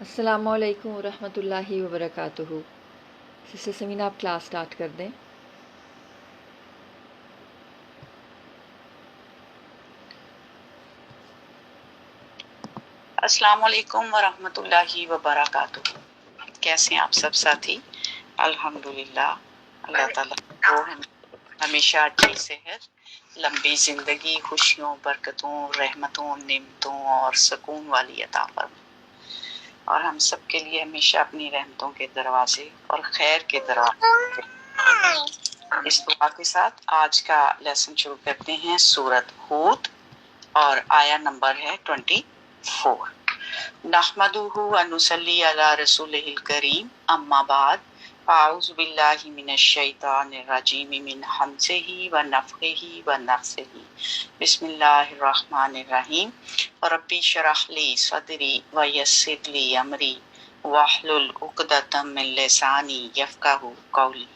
السلام علیکم ورحمۃ اللہ وبرکاتہ۔ سسٹر سمینہ آپ کلاس سٹارٹ کر دیں۔ السلام علیکم ورحمۃ اللہ وبرکاتہ۔ کیسے ہیں آپ سب ساتھی؟ الحمدللہ، اللہ تعالیٰ کو ہمیشہ اچھی صحت، لمبی زندگی، خوشیوں، برکتوں، رحمتوں، نعمتوں اور سکون والی عطا فرمائے، اور ہم سب کے لیے ہمیشہ اپنی رحمتوں کے دروازے اور خیر کے دروازے۔ اس دعا کے ساتھ آج کا لیسن شروع کرتے ہیں۔ سورۃ ہود اور آیا نمبر ہے 24۔ نحمدہ و نصلی علی رسولہ الکریم، اما بعد، اعوذ باللہ من الشیطان الرجیم من ہمزہ و نفخہ و نفثہ، بسم اللہ الرحمن الرحیم۔ ربی اشرح لی صدری و یسر لی امری واحلل عقدۃ من لسانی یفقہوا قولی،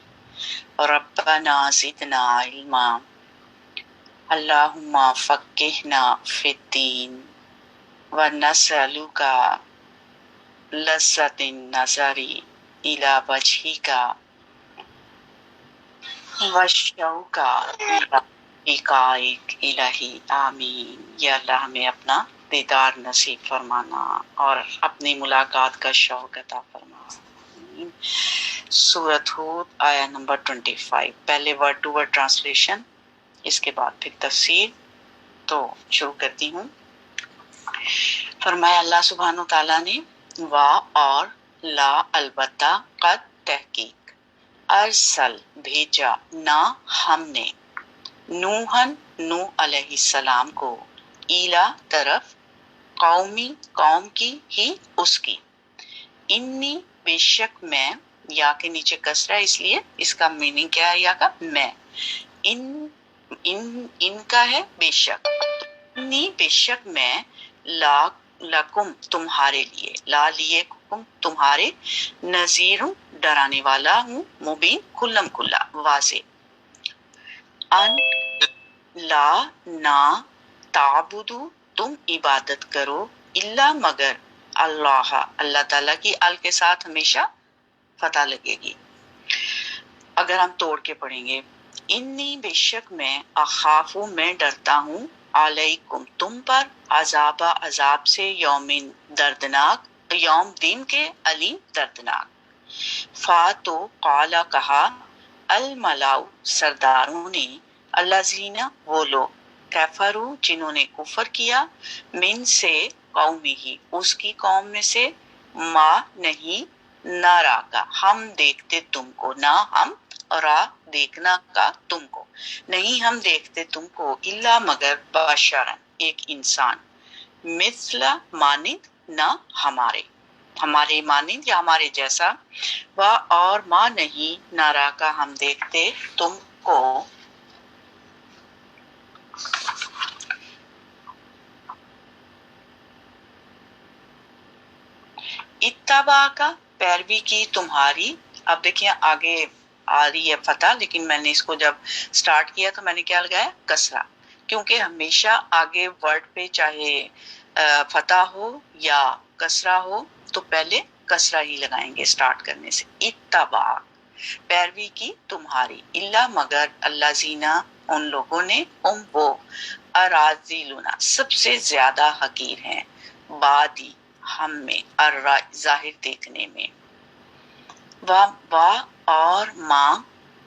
ربنا زدنا علما، اللہم فقہنا فی الدین، ونسألک لذۃ النظر الی وجہک والشوق الی لقائک الہی، آمین۔ یا اللہ ہمیں اپنا دیدار نصیب فرمانا اور اپنی ملاقات کا شوق عطا فرمانا۔ سورۃ ہود آیا نمبر 25۔ پہلے ورڈ ٹو ورڈ ٹرانسلیشن، اس کے بعد پھر تفسیر۔ تو شروع کرتی ہوں۔ فرمایا اللہ سبحانہ و تعالیٰ نے، وا اور لا البتہ، قد تحقیق، ارسل بھیجا، نہ ہم نے، نوحن نوح علیہ السلام کو، ایلا طرف، قومی قوم کی ہی اس کی، انی بے شک میں، یا کے نیچے کسرہ اس لیے اس کا میننگ کیا ہے یا کا میں، ان کا ہے بے شک، انی بے شک میں، لا لکم تمہارے لیے، لا لیے کم تمہارے، نذیر ڈرانے والا ہوں، مبین کھلم کھلا واضح، ان لا نہ، تعبدو تم عبادت کرو، الا مگر، اللہ اللہ تعالیٰ کی ال کے ساتھ ہمیشہ فتح لگے گی اگر ہم توڑ کے پڑھیں گے۔ انی بے شک میں، اخافو میں ڈرتا ہوں، علیکم تم پر، عذاب عذاب سے، یومن دردناک، یوم دن کے، علیم دردناک۔ فاتو قالا کہا، الملاؤ سرداروں نے، الذین وہ لوگ، کفروا جنہوں نے کفر کیا، من سے قومی ہی اس کی قوم میں سے، ما نہیں، نارا کا ہم دیکھتے تم کو، نہ ہم را دیکھنا کا تم کو، نہیں ہم دیکھتے تم کو، الا مگر، بشرن ایک انسان، مثل مانند، نہ ہمارے ہمارے مانند یا ہمارے جیسا، و اور ما نہیں، نارا کا ہم دیکھتے تم کو، اتباع کا پیروی کی تمہاری۔ اب دیکھیں آگے آ رہی ہے فتح، لیکن میں نے اس کو جب سٹارٹ کیا تو میں نے کیا لگایا؟ کسرہ، کیونکہ ہمیشہ آگے ورڈ پہ چاہے فتح ہو یا کسرہ ہو تو پہلے کسرہ ہی لگائیں گے سٹارٹ کرنے سے۔ اتباع پیروی کی تمہاری، الا مگر، اللہ زینا ان لوگوں نے، وہ اراذلنا سب سے زیادہ حقیر ہیں، بادی ہم میں، ظاہر دیکھنے میں، واہ اور ماں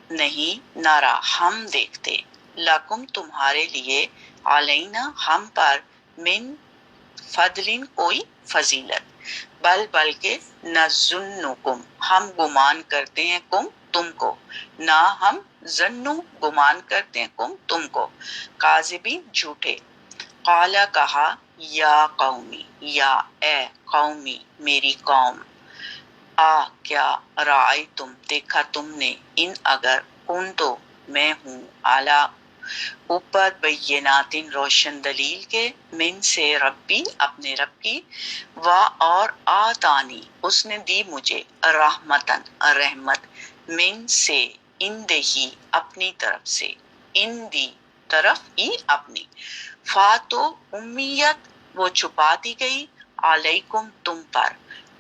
نہیں، نارا ہم دیکھتے، لکم تمہارے لیے، علینا ہم پر، من فضلن کوئی فضیلت، بلکہ نظنکم ہم گمان کرتے ہیں، کم تم کو، نہ ہم ظنو گمان کرتے ہیں، کم تم کو، کاذبین جھوٹے۔ قالا کہا، یا قومی یا اے قومی میری قوم، کیا، رائے تم دیکھا تم نے، ان اگر، کن تو میں ہوں، اعلیٰ اوپر، بینات روشن دلیل کے، من سے ربی اپنے رب کی، و اور آتانی اس نے دی مجھے، رحمتن رحمت، من سے ان دہی اپنی طرف سے، ان دی طرف ہی اپنی، فاتو امیت وہ چھپا دی گئی، علیکم تم پر،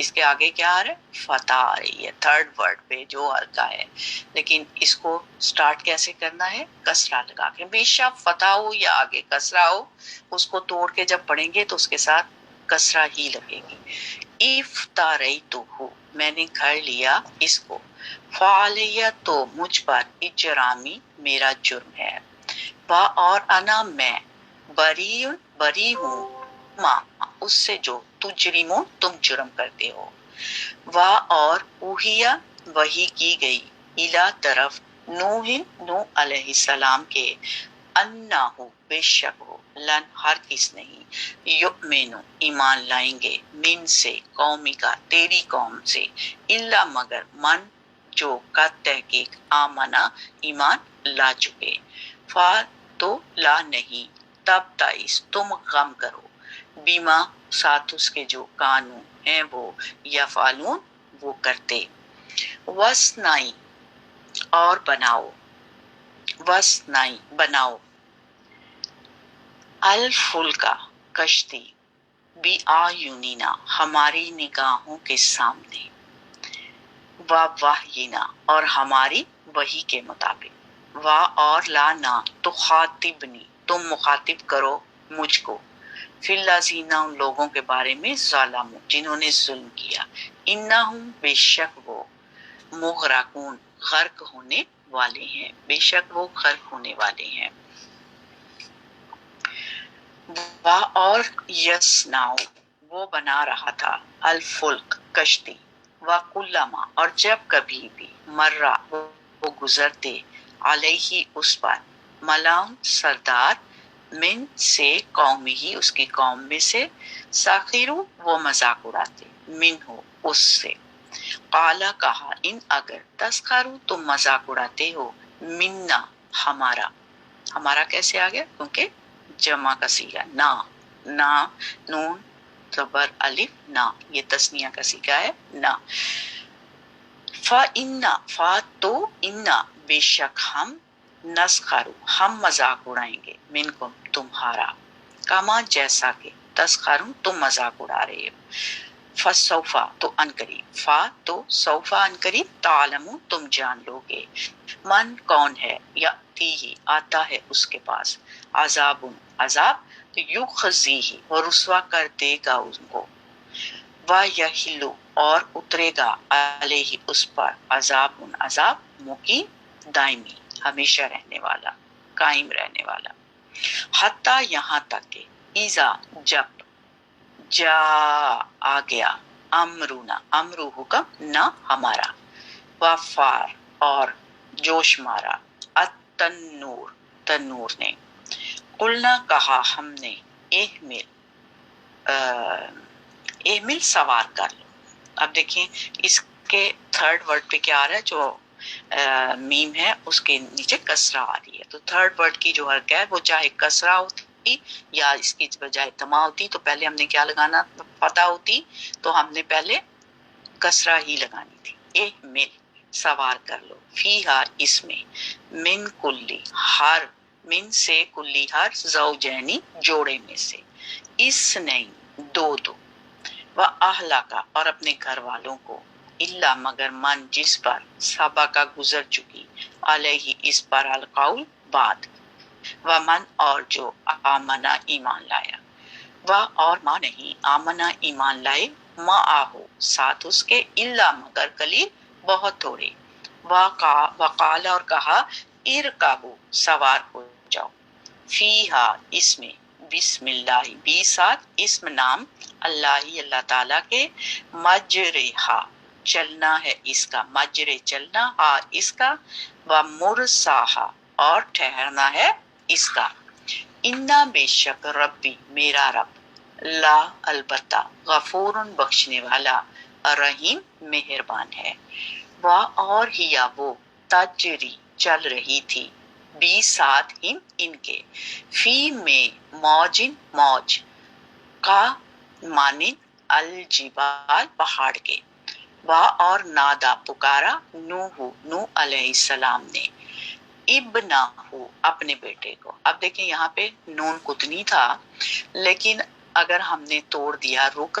اس کے آگے کیا آ رہا ہے؟ فتح آ رہی ہے تھرڈ ورڈ پہ جو حرکہ ہے، لیکن اس کو سٹارٹ کیسے کرنا ہے؟ کسرہ لگا کے. بے شک فتح ہو یا آگے کسرہ ہو، اس کو توڑ کے جب پڑھیں گے تو اس کے ساتھ کسرہ ہی لگے گی. افتریتہ، میں نے گھڑ لیا اس کو. فعلیہ، تو مجھ پر، اجرامی، میرا جرم ہے. با، اور انا، میں، بری ہوں، ما، اس سے جو تجرمون، تم جرم کرتے ہو. وا، اور اوہیا، وحی کی گئی، الا، طرف، نوح، نوح علیہ السلام کے، انہو، بے شک ہو، لن، ہرگز نہیں، یؤمنو، ایمان لائیں گے، من، سے، قومی کا، تیری قوم سے، الا، مگر، من، جو، کا تحقیق، آمنا، ایمان لا چکے. فا، تو، لا، نہیں، تب، تائیس، تم غم کرو، بیما، ساتھ اس کے جو، کانو، ہیں وہ، یا فالون، وہ کرتے. وسنائی، اور بناؤ، وسنائی، بناؤ، الفلکا، کشتی، بی آیونینا، ہماری نگاہوں کے سامنے، و وحینا، اور ہماری وحی کے مطابق، و، اور لا، نہ، تو خاطبنی، تم مخاطب کرو مجھ کو، فی الذین، ان لوگوں کے بارے میں، ظالم، جنہوں نے ظلم کیا، انہم، بے شک وہ، مغرقون، غرق ہونے والے ہیں، بے شک وہ غرق ہونے والے ہیں. اور یسناؤ، وہ بنا رہا تھا، الفلک، کشتی، وکلما، اور جب کبھی بھی، مرہ، وہ گزرتے، علیہ، اس پر، ملاؤن، سردار، من، سے، قومی ہی، اس کی قوم میں سے، ساخرو، وہ مذاق اڑاتے، من ہو، اس سے. قالا، کہا، ان، اگر، تسخرو، تم مذاق اڑاتے ہو، منا، ہمارا. ہمارا کیسے آ گیا؟ کیونکہ جمع کا صیغہ، نا، نا، نون زبر الف، نا، یہ تسنیہ کا صیغہ ہے، نا. فَإِنَّا، فا، تو، انا، بے شک ہم، نسخرو، ہم مذاق اڑائیں گے، منکم، تمہارا، کما، جیسا کہ، تسخرون، تم مذاق اڑا رہے ہو. فَسَوْفَ، تو ان قریب، فا، تو، سوفا، ان قریب، تعلمون، تم جان لو گے، من، کون ہے، یاتیہ، آتا ہے اس کے پاس، عذاب، عذاب، یخزیہ، وہ رسوا کر دے گا ان کو، وَيَحِلُّ، اور اترے گا، علیہ، اس پر، عذاب، عذاب، مقیم، دائمی، ہمیشہ رہنے والا، قائم رہنے والا. حتیٰ، یہاں تک کہ، اذا، جب، جا، آ گیا، امرونا، امرو، حکم، نہ، ہمارا، وفار، اور جوش مارا، التنور، تنور نے. قلنا، کہا ہم نے، احمل، احمل، سوار کر لو. اب دیکھیں اس کے تھرڈ ورڈ پہ کیا آ رہا ہے؟ جو میم ہے اس کے نیچے کسرہ آ رہی ہے، تو تھرڈ ورڈ کی جو حرکت ہے وہ چاہے کسرہ ہوتی یا اس کی بجائے تما ہوتی تو پہلے ہم نے کیا لگانا؟ فتح ہوتی تو ہم نے پہلے کسرہ ہی لگانی تھی. احمل، سوار کر لو، فیہا، اس میں، من کلی، ہر، من، سے، کلی، ہر، زوجینی، جوڑے میں سے، اثنین، دو، وَأَهْلَكَ، اور اپنے گھر والوں کو، الا، مگر، من، جس پر، سبا کا گزر چکی، علیہ، اس پر، القول، بات، ومن، اور جو، آمنا، ایمان لایا، اور ما، نہیں، آمنا، ایمان لائے، ما، آہو، ساتھ اس کے، الا، مگر، قلیل، بہت تھوڑے، وقال، اور کہا، ارکبوا، سوار ہو جاؤ، فیہا، اس میں، بسم اللہ، بھی، ساتھ، اسم، نام، اللہ، اللہ تعالیٰ کے، مجرہا، چلنا ہے اس کا، مجرے، چلنا، ہا، اس کا، و مرساہا، اور ٹھہرنا ہے اس کا. انا، بے شک، ربی، میرا رب، لا، البتہ، غفور، بخشنے والا، رحیم، مہربان ہے. اور ہیا، وہ، تجری، چل رہی تھی، بھی، ساتھ، ان کے، فی، میں، موجن، موج، کا، مانند، الجبال، پہاڑ کے، اور نادا، پکارا، نوح علیہ السلام نے، ابنہ، اپنے بیٹے کو. اب دیکھیں یہاں پہ نون قطنی تھا، لیکن اگر ہم نے توڑ دیا رک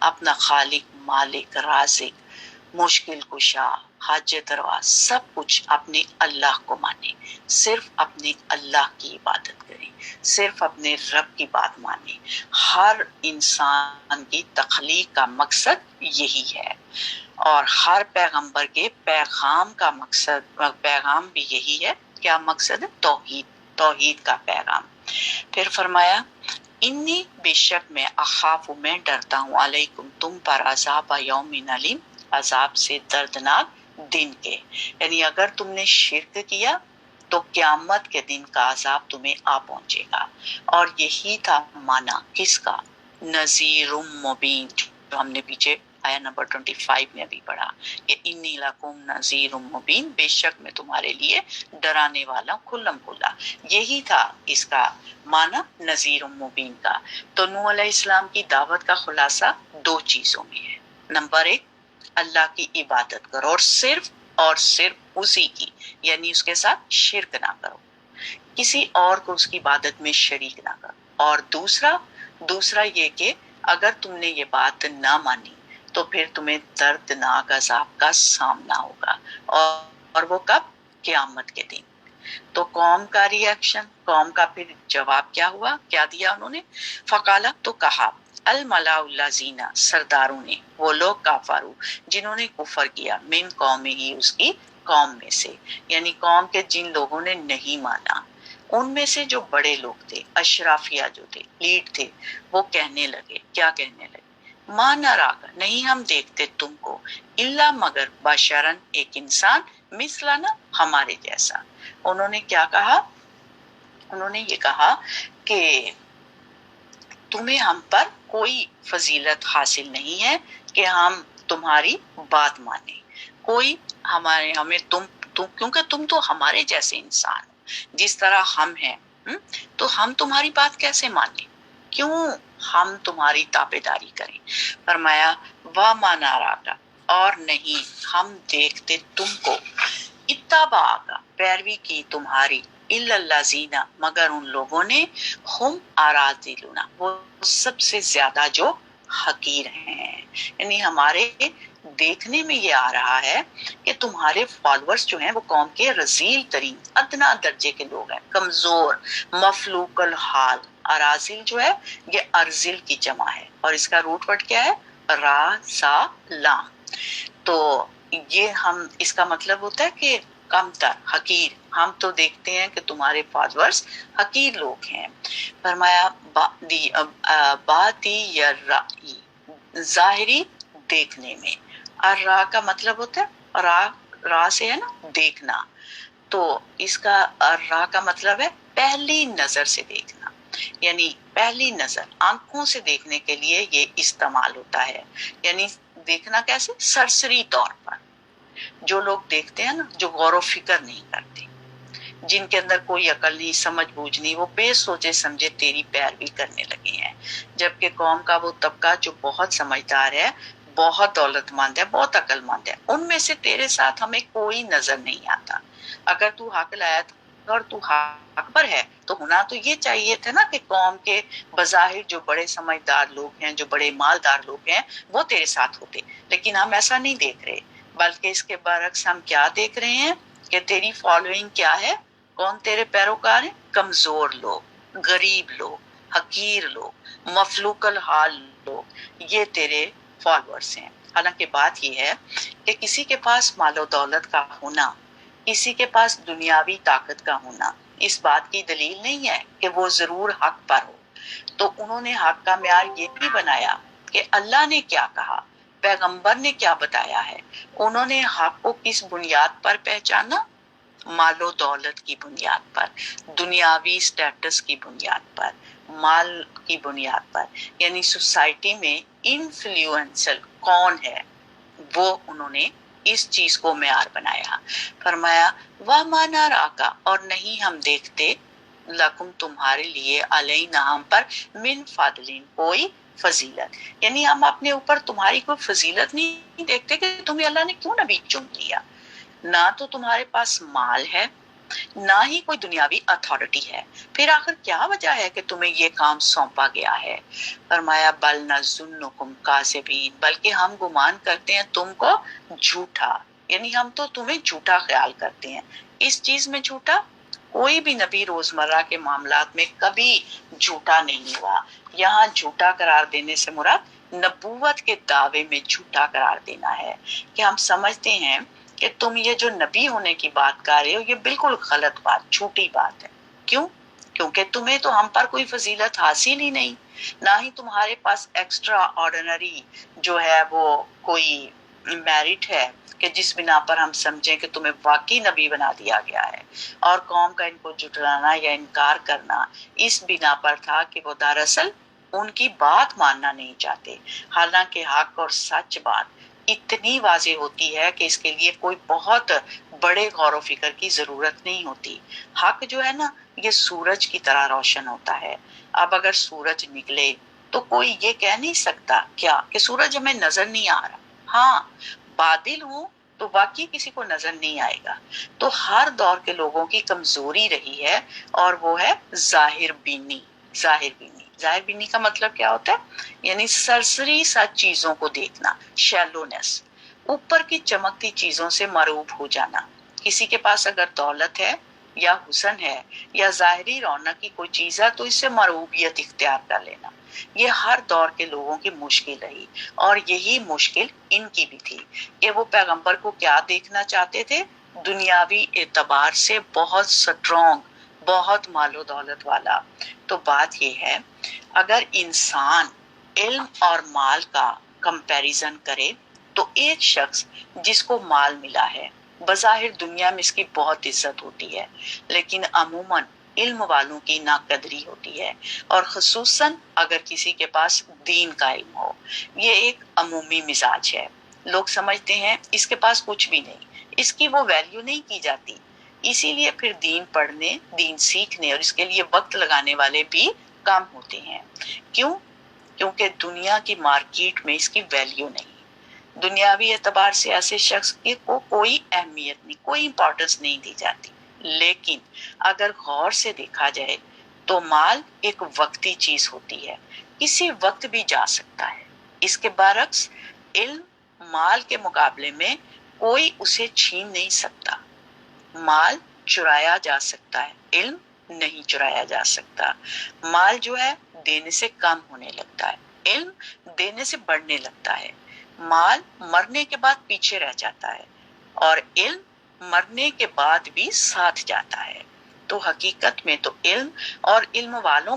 اپنا خالق، مالک، رازق، مشکل کشا، حاجت روا، سب کچھ اپنے اللہ کو مانیں، صرف اپنے اللہ کی عبادت کریں، صرف اپنے رب کی بات مانیں۔ ہر انسان کی تخلیق کا مقصد یہی ہے، اور ہر پیغمبر کے پیغام کا مقصد، پیغام بھی یہی ہے۔ کیا مقصد ہے؟ توحید، توحید کا پیغام۔ پھر فرمایا انی بے شک میں، اخاف میں ڈرتا ہوں، علیکم تم پر، عذاب یوم علیم، عذاب سے دردناک دن کے، یعنی اگر تم نے شرک کیا تو قیامت کے دن کا عذاب تمہیں آ پہنچے گا۔ اور یہی تھا معنی کس کا؟ نذیر مبین، جو ہم نے پیچھے آیا نمبر 25 میں بھی پڑھا کہ انی لکم نذیر مبین، بے شک میں تمہارے لیے ڈرانے والا کھلم کھلا۔ یہی تھا اس کا معنی نذیر مبین کا۔ تو نوح علیہ السلام کی دعوت کا خلاصہ دو چیزوں میں ہے۔ نمبر ایک، اللہ کی عبادت کرو، اور صرف اسی کی، یعنی اس کے ساتھ شرک نہ کرو، کسی اور کو اس کی عبادت میں شریک نہ کرو۔ اور دوسرا یہ کہ اگر تم نے یہ بات نہ مانی تو پھر تمہیں دردناک عذاب کا سامنا ہوگا، اور وہ کب؟ قیامت کے دن۔ تو قوم کا ری ایکشن، قوم کا پھر جواب کیا ہوا، کیا دیا انہوں نے؟ فقالا، تو کہا، الملا الذین، سرداروں نے، وہ لوگ کافرو جنہوں نے کفر کیا، من قوم ہی، اس کی قوم میں سے، یعنی قوم کے جن لوگوں نے نہیں مانا، ان میں سے جو بڑے لوگ تھے، اشرافیہ جو تھے، لیڈ تھے، وہ کہنے لگے، کیا کہنے لگے؟ ما نراک، نہیں ہم دیکھتے تم کو، الا مگر، بشرن، ایک انسان، مثلنا، ہمارے جیسا۔ انہوں نے کیا کہا؟ انہوں نے یہ کہا کہ تمہیں ہم پر کوئی فضیلت حاصل نہیں ہے کہ ہم تمہاری بات مانیں، کوئی ہمیں تم کیونکہ تم تو ہمارے جیسے انسان ہو جس طرح ہم ہیں، تو ہم تمہاری بات کیسے مانیں، کیوں ہم تمہاری تابعداری کریں؟ فرمایا وَمَا نَرَاكَ، اور نہیں ہم دیکھتے تم کو، اتبعَكَ، پیروی کی تمہاری، اِلَّا الَّذِينَ، مگر ان لوگوں نے، ہم اراذلنا، وہ سب سے زیادہ جو حقیر ہیں، یعنی ہمارے دیکھنے میں یہ آ رہا ہے کہ تمہارے فالورز جو ہیں وہ قوم کے رذیل ترین، ادنا درجے کے لوگ ہیں، کمزور، مفلوق الحال۔ اراذل جو ہے یہ ارزل کی جمع ہے، اور اس کا روٹ ورڈ کیا ہے؟ را سا لام۔ تو یہ اس کا مطلب ہوتا ہے کہ کم تر، حقیر، ہم تو دیکھتے ہیں کہ تمہارے فالورز حقیر لوگ ہیں۔ فرمایا باتی یا رائی، ظاہری دیکھنے میں، اور را کا مطلب ہوتا ہے، را سے ہے نا دیکھنا، تو اس کا را کا مطلب ہے پہلی نظر سے دیکھنا، یعنی پہلی نظر، آنکھوں سے دیکھنے کے لیے یہ استعمال ہوتا ہے، یعنی دیکھنا کیسے؟ سرسری طور پر۔ جو لوگ دیکھتے ہیں نا، جو غور و فکر نہیں کرتے، جن کے اندر کوئی عقل نہیں، سمجھ بوجھ نہیں، وہ بے سوچے سمجھے تیری پیروی کرنے لگے ہیں۔ جبکہ قوم کا وہ طبقہ جو بہت سمجھدار ہے، بہت دولت مند ہے، بہت عقل مند ہے، ان میں سے تیرے ساتھ ہمیں کوئی نظر نہیں آتا۔ اگر تو حق لایا تھا اور تو حق پر ہے تو ہونا تو یہ چاہیے تھا نا کہ قوم کے بظاہر جو بڑے سمجھدار لوگ ہیں، جو بڑے مالدار لوگ ہیں، وہ تیرے ساتھ ہوتے، لیکن ہم ایسا نہیں دیکھ رہے، بلکہ اس کے برعکس ہم کیا دیکھ رہے ہیں کہ تیری فالوئنگ کیا ہے؟ کون تیرے پیروکار ہیں؟ کمزور لوگ، غریب لوگ، حقیر لوگ، مفلوق الحال لوگ، یہ تیرے فالورز ہیں۔ حالانکہ بات یہ ہے کہ کسی کے پاس مال و دولت کا ہونا، کسی کے پاس دنیاوی طاقت کا ہونا، اس بات کی دلیل نہیں ہے کہ وہ ضرور حق پر ہو۔ تو انہوں نے حق کا معیار یہ بھی بنایا کہ اللہ نے کیا کہا، پیغمبر نے کیا بتایا ہے۔ انہوں نے حق کو کس بنیاد پر پہچانا؟ مال و دولت کی بنیاد پر، دنیاوی سٹیٹس کی بنیاد پر، مال کی بنیاد پر، یعنی سوسائٹی میں انفلوئنسر کون ہے، وہ انہوں نے اس چیز کو معیار بنایا۔ فرمایا وَمَا نَرَاكَ، اور نہیں ہم دیکھتے، لکم تمہارے لیے، علینا ہم پر، من فضل، کوئی فضیلت، یعنی ہم اپنے اوپر تمہاری کوئی فضیلت نہیں دیکھتے کہ تمہیں اللہ نے کیوں نبی چن لیا۔ نہ تو تمہارے پاس مال ہے، نہ ہی کوئی دنیاوی اتھارٹی ہے، پھر آخر کیا وجہ ہے کہ تمہیں یہ کام سونپا گیا ہے؟ فرمایا بل نظنکم کاذبین، بلکہ ہم گمان کرتے ہیں تم کو جھوٹا، یعنی ہم تو تمہیں جھوٹا خیال کرتے ہیں۔ اس چیز میں جھوٹا، کوئی بھی نبی روزمرہ کے معاملات میں کبھی جھوٹا نہیں ہوا۔ یہاں جھوٹا قرار دینے سے مراد نبوت کے دعوے میں جھوٹا قرار دینا ہے، کہ ہم سمجھتے ہیں کہ تم یہ جو نبی ہونے کی بات کر رہے ہو یہ بالکل غلط بات، جھوٹی بات ہے۔ کیوں؟ کیونکہ تمہیں تو ہم پر کوئی فضیلت حاصل ہی نہیں، نہ ہی تمہارے پاس ایکسٹرا آرڈنری جو ہے وہ کوئی میرٹ ہے کہ جس بنا پر ہم سمجھیں کہ تمہیں واقعی نبی بنا دیا گیا ہے۔ اور قوم کا ان کو جھٹلانا یا انکار کرنا اس بنا پر تھا کہ وہ دراصل ان کی بات ماننا نہیں چاہتے، حالانکہ حق اور سچ بات اتنی واضح ہوتی ہے کہ اس کے لیے کوئی بہت بڑے غور و فکر کی ضرورت نہیں ہوتی۔ حق جو ہے نا یہ سورج کی طرح روشن ہوتا ہے۔ اب اگر سورج نکلے تو کوئی یہ کہہ نہیں سکتا کیا کہ سورج ہمیں نظر نہیں آ رہا۔ ہاں، بادل ہوں تو واقعی کسی کو نظر نہیں آئے گا۔ تو ہر دور کے لوگوں کی کمزوری رہی ہے اور وہ ہے ظاہر بینی۔ ظاہر بینی، ظاہر بینی کا مطلب کیا ہوتا ہے؟ یعنی سرسری سا چیزوں کو دیکھنا، شیلونیس، اوپر کی چمکتی چیزوں سے مرعوب ہو جانا۔ کسی کے پاس اگر دولت ہے یا حسن ہے یا ظاہری رونق کی کوئی چیز ہے تو اس سے مرعوبیت اختیار کر لینا، یہ ہر دور کے لوگوں کی مشکل رہی، اور یہی مشکل ان کی بھی تھی کہ وہ پیغمبر کو کیا دیکھنا چاہتے تھے؟ دنیاوی اعتبار سے بہت سٹرونگ، بہت مال و دولت والا۔ تو بات یہ ہے اگر انسان علم اور مال کا کمپیریزن کرے تو ایک شخص جس کو مال ملا ہے بظاہر دنیا میں اس کی بہت عزت ہوتی ہے، لیکن عموماً علم والوں کی ناقدری ہوتی ہے، اور خصوصاً اگر کسی کے پاس دین کا علم ہو۔ یہ ایک عمومی مزاج ہے، لوگ سمجھتے ہیں اس کے پاس کچھ بھی نہیں، اس کی وہ ویلیو نہیں کی جاتی، اسی لیے پھر دین پڑھنے، دین سیکھنے اور اس کے لیے وقت لگانے والے بھی کم ہوتے ہیں۔ کیوں؟ کیونکہ دنیا کی مارکیٹ میں اس کی ویلیو نہیں، دنیاوی اعتبار سے ایسے شخص کو کوئی اہمیت نہیں، کوئی امپورٹنس نہیں دی جاتی۔ لیکن اگر غور سے دیکھا جائے تو مال ایک وقتی چیز ہوتی ہے، کسی وقت بھی جا سکتا ہے۔ اس کے برعکس علم مال کے مقابلے میں کوئی اسے چھین نہیں سکتا۔ مال چرایا جا سکتا ہے، علم نہیں چرایا جا سکتا۔ مال جو ہے دینے سے کم ہونے لگتا ہے، علم دینے سے بڑھنے لگتا ہے۔ مال مرنے کے بعد پیچھے رہ جاتا ہے اور علم مرنے کے بعد بھی ساتھ جاتا ہے۔ تو حقیقت میں تو علم اور علم والوں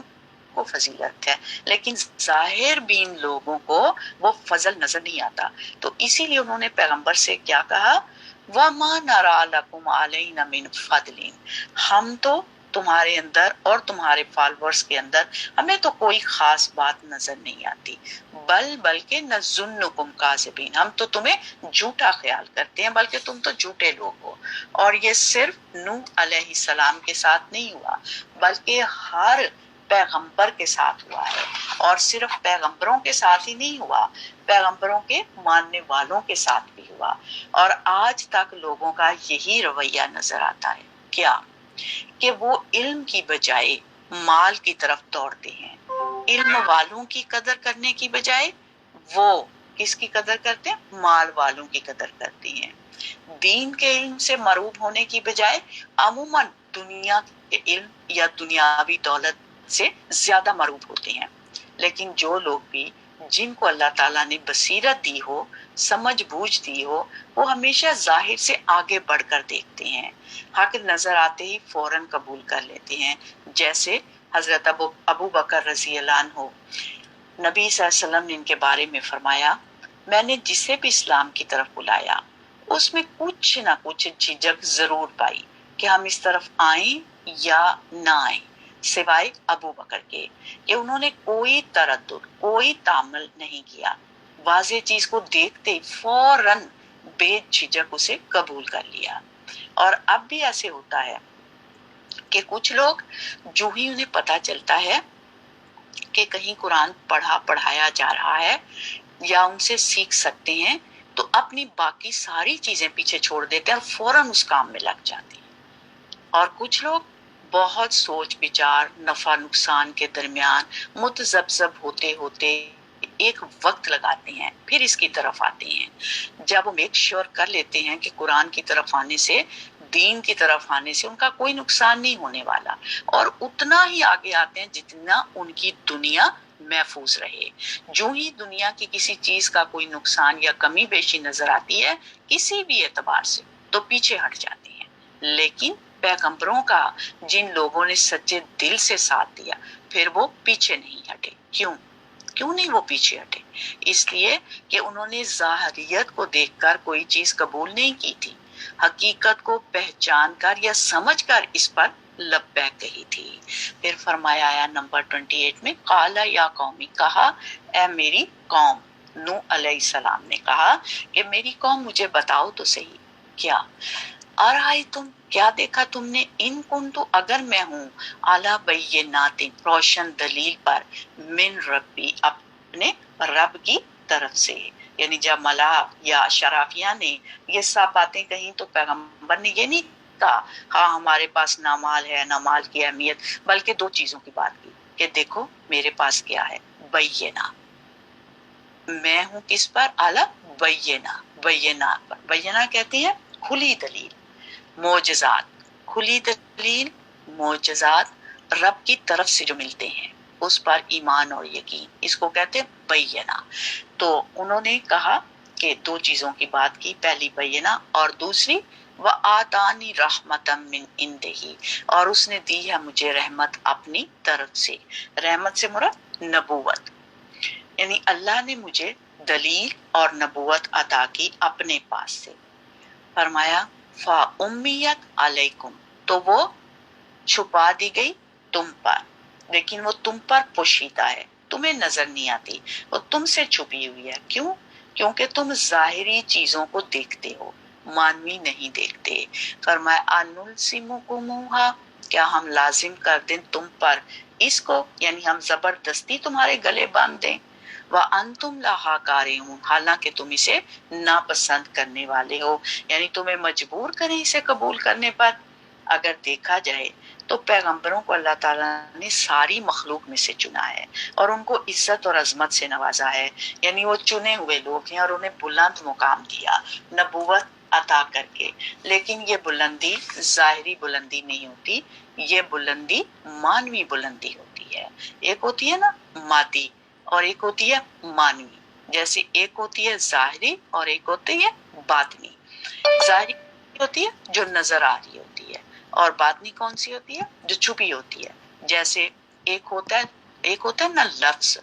کو فضیلت ہے، لیکن ظاہر بین لوگوں کو وہ فضل نظر نہیں آتا۔ تو اسی لیے انہوں نے پیغمبر سے کیا کہا؟ وَمَا نَرَىٰ لَكُمْ عَلَيْنَا مِنْ فَضْلٍ، ہم تو تمہارے اندر اور تمہارے فالورز کے اندر ہمیں تو کوئی خاص بات نظر نہیں آتی، بلکہ نَظُنُّكُمْ كَاذِبِينَ، ہم تو تمہیں جھوٹا خیال کرتے ہیں، بلکہ تم تو جھوٹے لوگ ہو۔ اور یہ صرف نوح علیہ السلام کے ساتھ نہیں ہوا، بلکہ ہر پیغمبر کے ساتھ ہوا ہے، اور صرف پیغمبروں کے ساتھ ہی نہیں ہوا، پیغمبروں کے ماننے والوں کے ساتھ بھی ہوا، اور آج تک لوگوں کا یہی رویہ نظر آتا ہے۔ کیا؟ کہ وہ علم کی بجائے مال کی طرف دوڑتے ہیں، علم والوں کی قدر کرنے کی بجائے وہ کس کی قدر کرتے ہیں؟ مال والوں کی قدر کرتے ہیں۔ دین کے علم سے مرعوب ہونے کی بجائے عموماً دنیا کے علم یا دنیاوی دولت سے زیادہ مرعوب ہوتے ہیں۔ لیکن جو لوگ بھی جن کو اللہ تعالیٰ نے بصیرت دی ہو، سمجھ بوجھ دی ہو، وہ ہمیشہ ظاہر سے آگے بڑھ کر دیکھتے ہیں، حق نظر آتے ہی فوراً قبول کر لیتے ہیں۔ جیسے حضرت ابو بکر رضی اللہ عنہ، نبی صلی اللہ علیہ وسلم نے ان کے بارے میں فرمایا، میں نے جسے بھی اسلام کی طرف بلایا اس میں کچھ نہ کچھ جھجک ضرور پائی کہ ہم اس طرف آئیں یا نہ آئیں، سوائے ابو بکر کے کہ انہوں نے کوئی تردد، کوئی تامل نہیں کیا، واضح چیز کو دیکھتے ہی فوراً بے جھجک اسے قبول کر لیا۔ اور اب بھی ایسے ہوتا ہے کہ کچھ لوگ جو ہی انہیں پتہ چلتا ہے کہ کہیں قرآن پڑھایا جا رہا ہے یا ان سے سیکھ سکتے ہیں تو اپنی باقی ساری چیزیں پیچھے چھوڑ دیتے ہیں اور فوراً اس کام میں لگ جاتے ہیں۔ اور کچھ لوگ بہت سوچ بچار نفع نقصان کے درمیان متذبذب ہوتے ہوتے ایک وقت لگاتے ہیں، پھر اس کی طرف آتے ہیں۔ جب وہ میک شور کر لیتے ہیں کہ قرآن کی طرف آنے سے، دین کی طرف آنے سے ان کا کوئی نقصان نہیں ہونے والا، اور اتنا ہی آگے آتے ہیں جتنا ان کی دنیا محفوظ رہے۔ جو ہی دنیا کی کسی چیز کا کوئی نقصان یا کمی بیشی نظر آتی ہے کسی بھی اعتبار سے، تو پیچھے ہٹ جاتے ہیں۔ لیکن پیغمبروں کا جن لوگوں نے سچے دل سے ساتھ دیا، پھر وہ پیچھے نہیں ہٹے۔ کیوں نہیں وہ پیچھے ہٹے؟ اس لیے کہ انہوں نے ظاہریت کو دیکھ کر کوئی چیز قبول نہیں کی تھی، حقیقت کو پہچان کر یا سمجھ کر اس پر لبیک کہی تھی۔ پھر فرمایا آیا نمبر 28 میں، قالا یا قومی، کہا اے میری قوم، نوح علیہ السلام نے کہا کہ میری قوم مجھے بتاؤ تو صحیح، کیا تم کیا دیکھا تم نے، ان کنتو، اگر میں ہوں، اعلی بینات، روشن دلیل پر، من ربی، اپنے رب کی طرف سے۔ یعنی جب ملا یا شرافیہ نے یہ سب باتیں کہیں تو پیغمبر نے یہ نہیں کہا ہاں ہمارے پاس نہ مال ہے نہ مال کی اہمیت، بلکہ دو چیزوں کی بات کی کہ دیکھو میرے پاس کیا ہے، بینہ، میں ہوں کس پر، اعلی بینات پر۔ بینہ کہتے ہیں کھلی دلیل، معجزات، کھلی دلیل، معجزات رب کی طرف سے جو ملتے ہیں اس پر ایمان اور یقین، اس کو کہتے ہیں بینہ۔ تو انہوں نے کہا کہ دو چیزوں کی بات کی، پہلی بینہ اور دوسری وَآتَانِی رَحْمَةً مِّنْ عِنْدِهِ، اور اس نے دی ہے مجھے رحمت اپنی طرف سے۔ رحمت سے مراد نبوت، یعنی اللہ نے مجھے دلیل اور نبوت عطا کی اپنے پاس سے۔ فرمایا فَأُمِّيَتْ عَلَيْكُمْ، تو وہ چھپا دی گئی تم پر، لیکن وہ تم پر پوشیدہ ہے، تمہیں نظر نہیں آتی، وہ تم سے چھپی ہوئی ہے۔ کیوں؟ کیونکہ تم ظاہری چیزوں کو دیکھتے ہو، مانوی نہیں دیکھتے۔ فرمایا أَنُلْزِمُكُمُوهَا، کیا ہم لازم کر دیں تم پر اس کو، یعنی ہم زبردستی تمہارے گلے باندھ دیں، وَأَنْتُمْ لَهَا كَارِهُونَ، حالانکہ تم اسے ناپسند کرنے والے ہو، یعنی تمہیں مجبور کریں اسے قبول کرنے پر۔ اگر دیکھا جائے تو پیغمبروں کو اللہ تعالیٰ نے ساری مخلوق میں سے چنا ہے اور ان کو عزت اور عظمت سے نوازا ہے، یعنی وہ چنے ہوئے لوگ ہیں اور انہیں بلند مقام دیا نبوت عطا کر کے۔ لیکن یہ بلندی ظاہری بلندی نہیں ہوتی، یہ بلندی مانوی بلندی ہوتی ہے۔ ایک ہوتی ہے نا مادی اور ایک ہوتی ہے مانوی، جیسے ایک ہوتی ہے ظاہری اور ایک ہوتی ہے باطنی۔ ظاہری ہوتی ہے جو نظر آ رہی ہوتی ہے، اور باطنی کون سی ہوتی ہے؟ جو چھپی ہوتی ہے۔ جیسے ایک ہوتا ہے نا لفظ،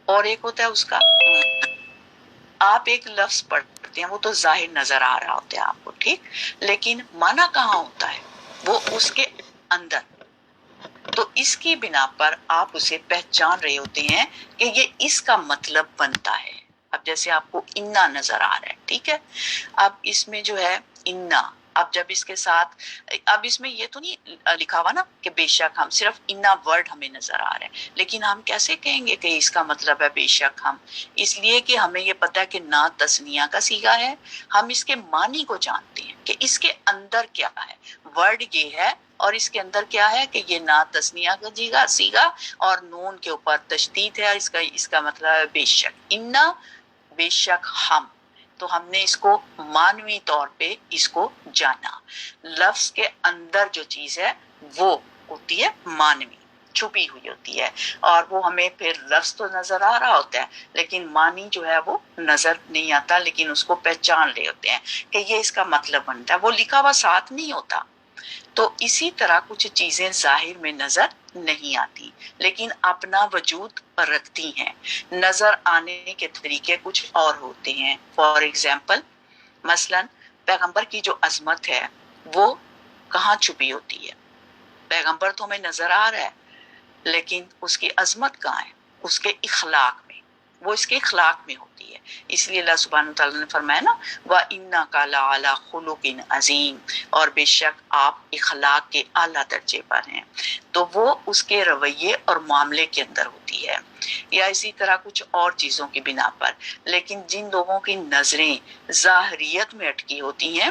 اور ایک ہوتا ہے اس کا آپ ایک لفظ پڑھتے ہیں وہ تو ظاہر نظر آ رہا ہوتا ہے آپ کو، ٹھیک، لیکن معنی کہاں ہوتا ہے؟ وہ اس کے اندر۔ تو اس کی بنا پر آپ اسے پہچان رہے ہوتے ہیں کہ یہ اس کا مطلب بنتا ہے۔ اب جیسے آپ کو انا نظر آ رہا ہے، ٹھیک ہے، اب اس میں جو ہے انا، اب جب اس کے ساتھ، اب اس میں یہ تو نہیں لکھا ہوا نا کہ بے شک ہم، صرف انا ورڈ ہمیں نظر آ رہا ہے، لیکن ہم کیسے کہیں گے کہ اس کا مطلب ہے بے شک ہم؟ اس لیے کہ ہمیں یہ پتا ہے کہ نا تسنیہ کا صیغہ ہے، ہم اس کے معنی کو جانتے ہیں کہ اس کے اندر کیا ہے، ورڈ یہ ہے اور اس کے اندر کیا ہے کہ یہ نا تسنیہ کا صیغہ اور نون کے اوپر تشدید ہے، اس کا مطلب ہے بے شک، انا بے شک ہم۔ تو ہم نے اس کو مانوی طور پہ اس کو جانا۔ لفظ کے اندر جو چیز ہے وہ ہوتی ہے مانوی، چھپی ہوئی ہوتی ہے، اور وہ ہمیں پھر لفظ تو نظر آ رہا ہوتا ہے لیکن معنی جو ہے وہ نظر نہیں آتا، لیکن اس کو پہچان رہے ہوتے ہیں کہ یہ اس کا مطلب بنتا ہے، وہ لکھا ہوا ساتھ نہیں ہوتا۔ تو اسی طرح کچھ چیزیں ظاہر میں نظر نہیں آتی لیکن اپنا وجود رکھتی ہیں، نظر آنے کے طریقے کچھ اور ہوتے ہیں۔ فار ایگزامپل، مثلا پیغمبر کی جو عظمت ہے وہ کہاں چھپی ہوتی ہے؟ پیغمبر تو ہمیں نظر آ رہا ہے لیکن اس کی عظمت کہاں ہے؟ اس کے اخلاق میں، وہ اس کے اخلاق میں ہوتی ہے۔ اس لیے اللہ سبحانہ وتعالیٰ نے فرمایا نا وَإِنَّكَ لَعَلَىٰ خُلُقٍ عَظِيمٍ، اور بے شک آپ اخلاق کے اعلیٰ درجے پر ہیں، تو وہ اس کے رویے اور معاملے کے اندر ہوتی ہے، یا اسی طرح کچھ اور چیزوں کی بنا پر۔ لیکن جن لوگوں کی نظریں ظاہریت میں اٹکی ہوتی ہیں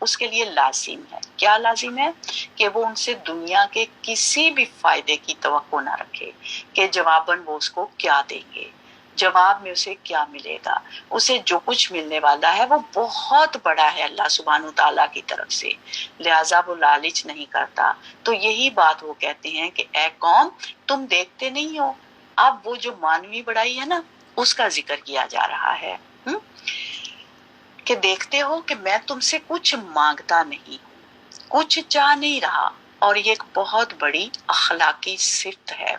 اس کے لیے لازم ہے، کیا لازم ہے؟ کہ وہ ان سے دنیا کے کسی بھی فائدے کی توقع نہ رکھے کہ جواباً وہ اس کو کیا دیں گے، جواب میں اسے کیا ملے گا۔ اسے جو کچھ ملنے والا ہے وہ بہت بڑا ہے اللہ سبحانہ تعالیٰ کی طرف سے، لہٰذا وہ لالچ نہیں کرتا۔ تو یہی بات وہ کہتے ہیں کہ اے قوم تم دیکھتے نہیں ہو، اب وہ جو مانوی بڑائی ہے نا اس کا ذکر کیا جا رہا ہے، کہ دیکھتے ہو کہ میں تم سے کچھ مانگتا نہیں، کچھ چاہ نہیں رہا۔ اور یہ ایک بہت بڑی اخلاقی صفت ہے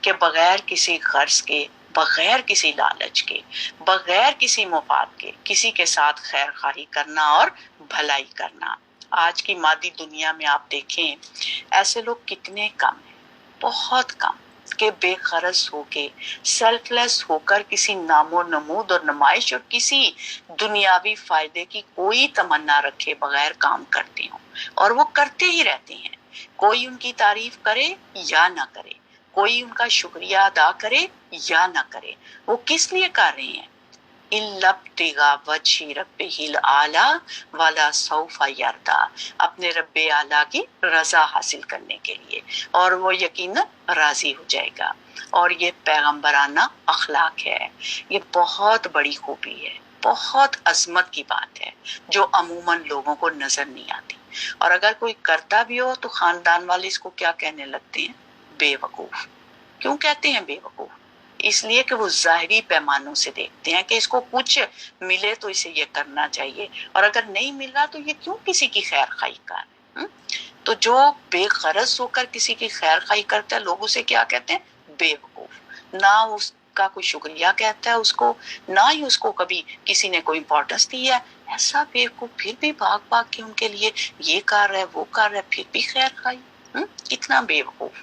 کہ بغیر کسی غرض کے، بغیر کسی لالچ کے، بغیر کسی مفاد کے کسی کے ساتھ خیر خواہی کرنا اور بھلائی کرنا۔ آج کی مادی دنیا میں آپ دیکھیں ایسے لوگ کتنے کم ہیں، بہت کم، کہ بے غرض ہو کے، سیلف لیس ہو کر کسی نام و نمود اور نمائش اور کسی دنیاوی فائدے کی کوئی تمنا رکھے بغیر کام کرتے ہوں، اور وہ کرتے ہی رہتے ہیں۔ کوئی ان کی تعریف کرے یا نہ کرے، کوئی ان کا شکریہ ادا کرے یا نہ کرے، وہ کس لیے کر رہے ہیں؟ إِلَّا ابْتِغَاءَ وَجْهِ رَبِّهِ الْأَعْلَىٰ وَلَا سَوْفَ يَرْضَىٰ، اپنے رب اعلیٰ کی رضا حاصل کرنے کے لیے، اور وہ یقیناً راضی ہو جائے گا۔ اور یہ پیغمبرانہ اخلاق ہے، یہ بہت بڑی خوبی ہے، بہت عظمت کی بات ہے جو عموماً لوگوں کو نظر نہیں آتی۔ اور اگر کوئی کرتا بھی ہو تو خاندان والے اس کو کیا کہنے لگتے ہیں؟ بے وقوف۔ کیوں کہتے ہیں بے وقوف؟ اس لیے کہ وہ ظاہری پیمانوں سے دیکھتے ہیں کہ اس کو کچھ ملے تو اسے یہ کرنا چاہیے، اور اگر نہیں مل رہا تو یہ کیوں کسی کی خیر خواہی کر۔ تو جو بے غرض ہو کر کسی کی خیر خواہی کرتا ہے لوگ اسے کیا کہتے ہیں؟ بے وقوف۔ نہ اس کا کوئی شکریہ کہتا ہے اس کو، نہ ہی اس کو کبھی کسی نے کوئی امپورٹنس دی ہے۔ ایسا بے وقوف پھر بھی بھاگ بھاگ کے ان کے لیے یہ کر رہا ہے وہ کر رہا ہے، پھر بھی خیر خواہی۔ کتنا بے وقوف۔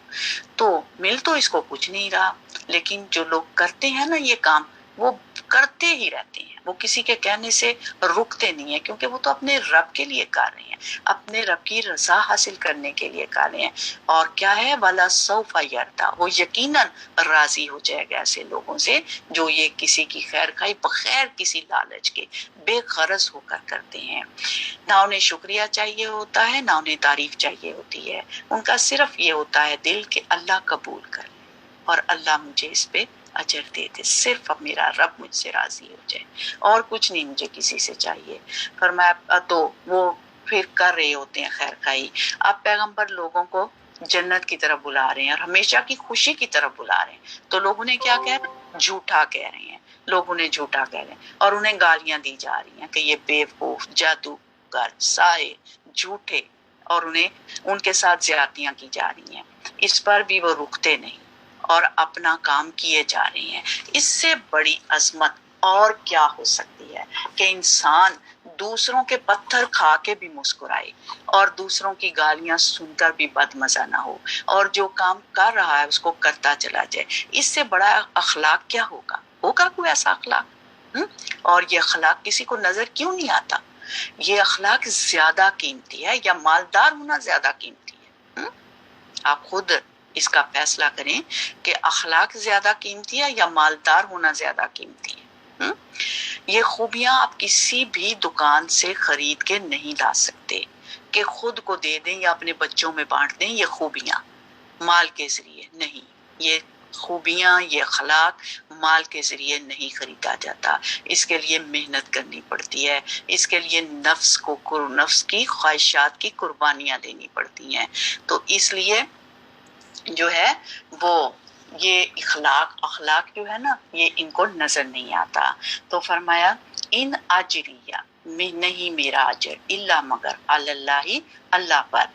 تو مل تو اس کو کچھ نہیں رہا، لیکن جو لوگ کرتے ہیں نا یہ کام وہ کرتے ہی رہتے ہیں، وہ کسی کے کہنے سے رکتے نہیں ہیں، کیونکہ وہ تو اپنے رب کے لیے کر رہے ہیں، اپنے رب کی رضا حاصل کرنے کے لیے کر رہے ہیں۔ اور کیا ہے؟ وَلَا سَوْفَ يَرْضَىٰ، وہ یقیناً راضی ہو جائے گا ایسے لوگوں سے جو یہ کسی کی خیر خواہی بغیر کسی لالچ کے بے غرض ہو کر کرتے ہیں۔ نہ انہیں شکریہ چاہیے ہوتا ہے، نہ انہیں تعریف چاہیے ہوتی ہے، ان کا صرف یہ ہوتا ہے دل کہ اللہ قبول کر لے اور اللہ مجھے اس پہ اجر دے دے، صرف اب میرا رب مجھ سے راضی ہو جائے، اور کچھ نہیں مجھے کسی سے چاہیے۔ فرمایا تو وہ پھر کر رہے ہوتے ہیں خیر خواہی۔ اب پیغمبر لوگوں کو جنت کی طرف بلا رہے ہیں اور ہمیشہ کی خوشی کی طرف بلا رہے ہیں، تو لوگ انہیں کیا کہہ رہے ہیں؟ جھوٹا کہہ رہے ہیں، لوگ انہیں جھوٹا کہہ رہے ہیں، اور انہیں گالیاں دی جا رہی ہیں کہ یہ بیوقوف، جادوگر، ساحر، جھوٹے، اور انہیں ان کے ساتھ زیادتیاں کی جا رہی ہیں۔ اس پر بھی وہ رکتے نہیں اور اپنا کام کیے جا رہے ہیں۔ اس سے بڑی عظمت اور کیا ہو سکتی ہے کہ انسان دوسروں کے پتھر کھا کے بھی مسکرائے اور دوسروں کی گالیاں سن کر بھی بدمزہ نہ ہو، اور جو کام کر رہا ہے اس کو کرتا چلا جائے۔ اس سے بڑا اخلاق کیا ہوگا؟ ہوگا کوئی ایسا اخلاق؟ اور یہ اخلاق کسی کو نظر کیوں نہیں آتا؟ یہ اخلاق زیادہ قیمتی ہے یا مالدار ہونا زیادہ قیمتی ہے؟ آپ خود اس کا فیصلہ کریں کہ اخلاق زیادہ قیمتی ہے یا مالدار ہونا زیادہ قیمتی ہے۔ یہ خوبیاں آپ کسی بھی دکان سے خرید کے نہیں لا سکتے کہ خود کو دے دیں یا اپنے بچوں میں بانٹ دیں۔ یہ خوبیاں مال کے ذریعے نہیں، یہ خوبیاں، یہ اخلاق مال کے ذریعے نہیں خریدا جاتا، اس کے لیے محنت کرنی پڑتی ہے، اس کے لیے نفس کی خواہشات کی قربانیاں دینی پڑتی ہیں۔ تو اس لیے جو ہے وہ یہ اخلاق جو ہے نا یہ ان کو نظر نہیں آتا۔ تو فرمایا ان اجریہ، میں نہیں میرا اجر، الا مگر اللہ، اللہ پر،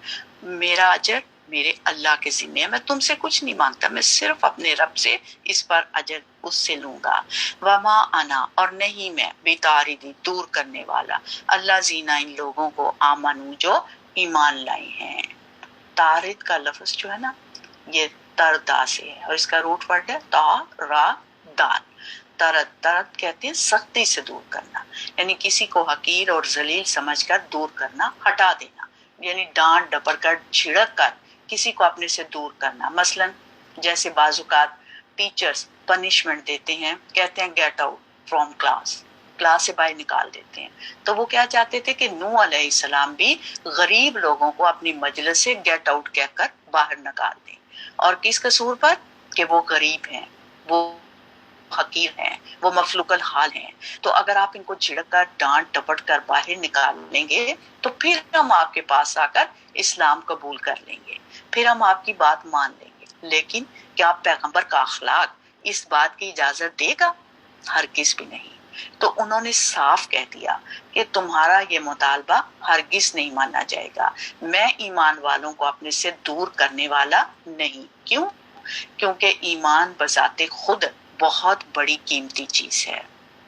میرا اجر میرے اللہ کے ذمہ ہے، میں تم سے کچھ نہیں مانگتا، میں صرف اپنے رب سے اس پر اجر اس سے لوں گا۔ وما انا، اور نہیں میں، بطاردی، دور کرنے والا، اللہ زینا، ان لوگوں کو، آمنو، جو ایمان لائے ہیں۔ طارد کا لفظ جو ہے نا یہ تردا سے ہے، اور اس کا روٹ ورڈ ہے تا را دال۔ ترد کہتے ہیں سختی سے دور کرنا، یعنی کسی کو حقیر اور ذلیل سمجھ کر دور کرنا، ہٹا دینا، یعنی ڈانٹ ڈپٹ کر، جھڑک کر کسی کو اپنے سے دور کرنا۔ مثلا جیسے بعض اوقات ٹیچرز پنشمنٹ دیتے ہیں، کہتے ہیں get out from class, class سے باہر نکال دیتے ہیں. تو وہ کیا چاہتے تھے کہ نوح علیہ السلام بھی غریب لوگوں کو اپنی مجلس سے گیٹ آؤٹ کہہ کر باہر نکال دیں. اور کس قصور پر؟ کہ وہ غریب ہیں، وہ حقیر ہیں، وہ مفلوق الحال ہیں. تو اگر آپ ان کو جھڑک کر ڈانٹ ڈپٹ کر باہر نکال لیں گے تو پھر ہم آپ کے پاس آ کر اسلام قبول کر لیں گے، پھر ہم آپ کی بات مان لیں گے. لیکن کیا پیغمبر کا اخلاق اس بات کی اجازت دے گا؟ ہرگز بھی نہیں. تو انہوں نے صاف کہہ دیا کہ تمہارا یہ مطالبہ ہرگز نہیں مانا جائے گا. میں ایمان والوں کو اپنے سے دور کرنے والا نہیں. کیوں؟ کیونکہ ایمان بذات خود بہت بڑی قیمتی چیز ہے.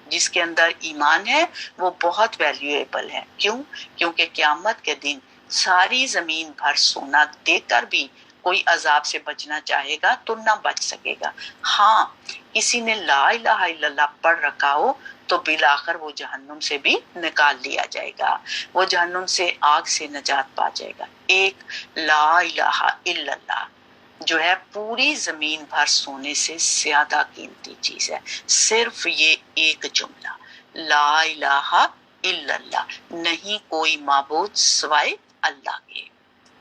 جس کے اندر ایمان ہے وہ بہت ویلیویبل ہے. کیوں؟ کیونکہ قیامت کے دن ساری زمین بھر سونا دیکھ کر بھی کوئی عذاب سے بچنا چاہے گا تو نہ بچ سکے گا. ہاں، کسی نے لا الہ الا اللہ پڑھ رکھا ہو تو بالآخر وہ جہنم سے بھی نکال لیا جائے گا، وہ جہنم سے آگ سے نجات پا جائے گا. ایک لا الہ الا اللہ جو ہے پوری زمین بھر سونے سے زیادہ قیمتی چیز ہے. صرف یہ ایک جملہ لا الہ الا اللہ، نہیں کوئی معبود سوائے اللہ کے،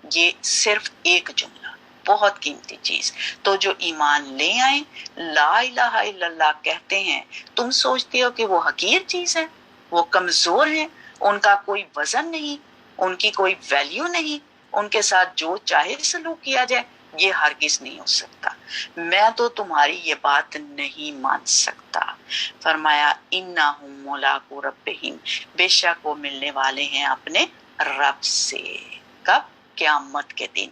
یہ صرف ایک جملہ بہت قیمتی چیز. تو جو ایمان لے آئیں، لا الہ الا اللہ کہتے ہیں، تم سوچتے ہو کہ وہ حقیر چیز ہے، وہ کمزور ہیں، ان کا کوئی وزن نہیں، ان کی کوئی ویلیو نہیں، ان کے ساتھ جو چاہے سلوک کیا جائے، یہ ہرگز نہیں ہو سکتا. میں تو تمہاری یہ بات نہیں مان سکتا. فرمایا انہم ملاقو ربہم، بے شک وہ ملنے والے ہیں اپنے رب سے. کب؟ قیامت کے دن.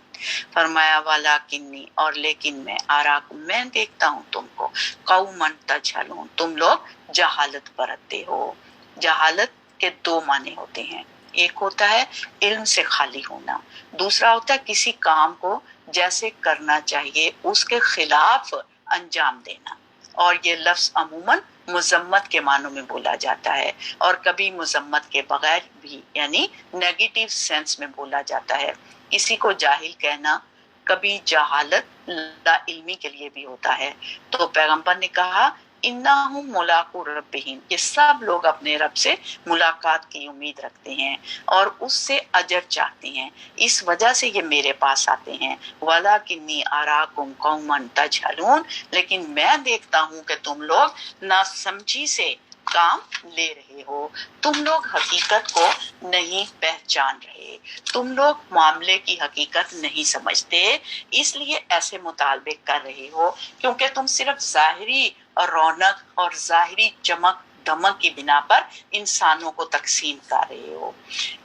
فرمایا ولیکنی، اور لیکن میں آراکم، میں دیکھتا ہوں تم کو، قوما تجہلون، تم لوگ جہالت برتتے ہو. جہالت کے دو معنی ہوتے ہیں، ایک ہوتا ہے علم سے خالی ہونا، دوسرا ہوتا ہے کسی کام کو جیسے کرنا چاہیے اس کے خلاف انجام دینا. اور یہ لفظ عموماً مذمت کے معنوں میں بولا جاتا ہے، اور کبھی مذمت کے بغیر بھی یعنی نیگیٹو سینس میں بولا جاتا ہے. کسی کو جاہل کہنا کبھی جہالت لا علمی کے لیے بھی ہوتا ہے. تو پیغمبر نے کہا انہم ملاقو ربہم، یہ سب لوگ اپنے رب سے ملاقات کی امید رکھتے ہیں اور اس سے اجر چاہتے ہیں، اس وجہ سے یہ میرے پاس آتے ہیں. ولیکنی اراکم قوما تجہلون، لیکن میں دیکھتا ہوں کہ تم لوگ ناسمجھی سے کام لے رہے ہو، تم لوگ حقیقت کو نہیں پہچان رہے، تم لوگ معاملے کی حقیقت نہیں سمجھتے، اس لیے ایسے مطالبے کر رہے ہو کیونکہ تم صرف ظاہری اور رونق اور ظاہری چمک دمک کی بنا پر انسانوں کو تقسیم کر رہے ہو.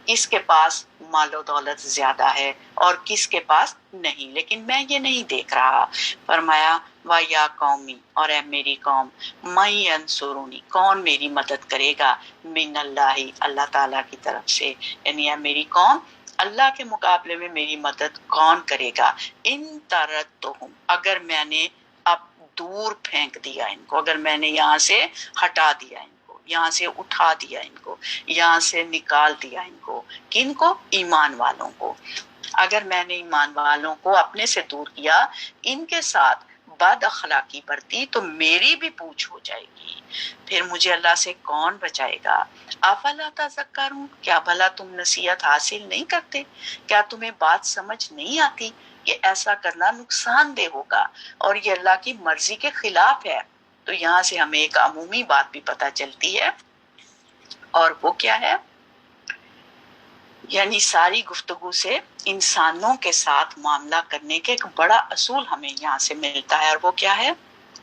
کس کے پاس مال و دولت زیادہ ہے اور کس کے پاس نہیں، لیکن میں یہ نہیں دیکھ رہا. فرمایا وَيَا قَوْمِ، اور اے میری قوم، مَن يَنصُرُنِي، کون میری مدد کرے گا، من اللہ، اللہ تعالیٰ کی طرف سے، یعنی اے میری قوم، اللہ کے مقابلے میں میری مدد کون کرے گا. ان طردتہم، اگر میں نے اب دور پھینک دیا ان کو، اگر میں نے یہاں سے ہٹا دیا ان کو، یہاں سے اٹھا دیا ان کو، یہاں سے نکال دیا ان کو. کن کو؟ ایمان والوں کو. اگر میں نے ایمان والوں کو اپنے سے دور کیا، ان کے ساتھ بد اخلاقی برتی تو میری بھی پوچھ ہو جائے گی، پھر مجھے اللہ سے کون بچائے گا. افلا تذکرون، کیا بھلا تم نصیحت حاصل نہیں کرتے؟ کیا تمہیں بات سمجھ نہیں آتی؟ یہ ایسا کرنا نقصان دہ ہوگا اور یہ اللہ کی مرضی کے خلاف ہے. تو یہاں سے ہمیں ایک عمومی بات بھی پتہ چلتی ہے، اور وہ کیا ہے؟ یعنی ساری گفتگو سے انسانوں کے ساتھ معاملہ کرنے کے ایک بڑا اصول ہمیں یہاں سے ملتا ہے، اور وہ کیا ہے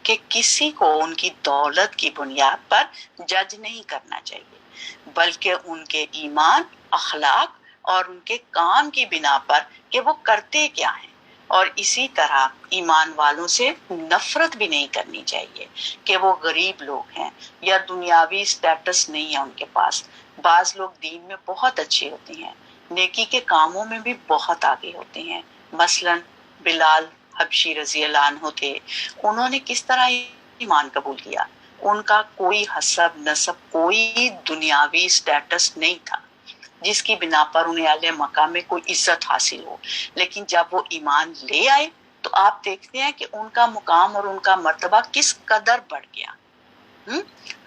کہ کسی کو ان کی دولت کی بنیاد پر جج نہیں کرنا چاہیے، بلکہ ان کے ایمان، اخلاق اور ان کے کام کی بنا پر کہ وہ کرتے کیا ہیں. اور اسی طرح ایمان والوں سے نفرت بھی نہیں کرنی چاہیے کہ وہ غریب لوگ ہیں یا دنیاوی سٹیٹس نہیں ہے ان کے پاس. بعض لوگ دین میں بہت اچھے ہوتے ہیں، نیکی کے کاموں میں بھی بہت آگے ہوتے ہیں. مثلاً بلال حبشی رضی اللہ عنہ تھے، انہوں نے کس طرح ایمان قبول کیا؟ ان کا کوئی حسب نسب، کوئی دنیاوی سٹیٹس نہیں تھا جس کی بنا پر انہیں اہل مکہ میں کوئی عزت حاصل ہو، لیکن جب وہ ایمان لے آئے تو آپ دیکھتے ہیں کہ ان کا مقام اور ان کا مرتبہ کس قدر بڑھ گیا.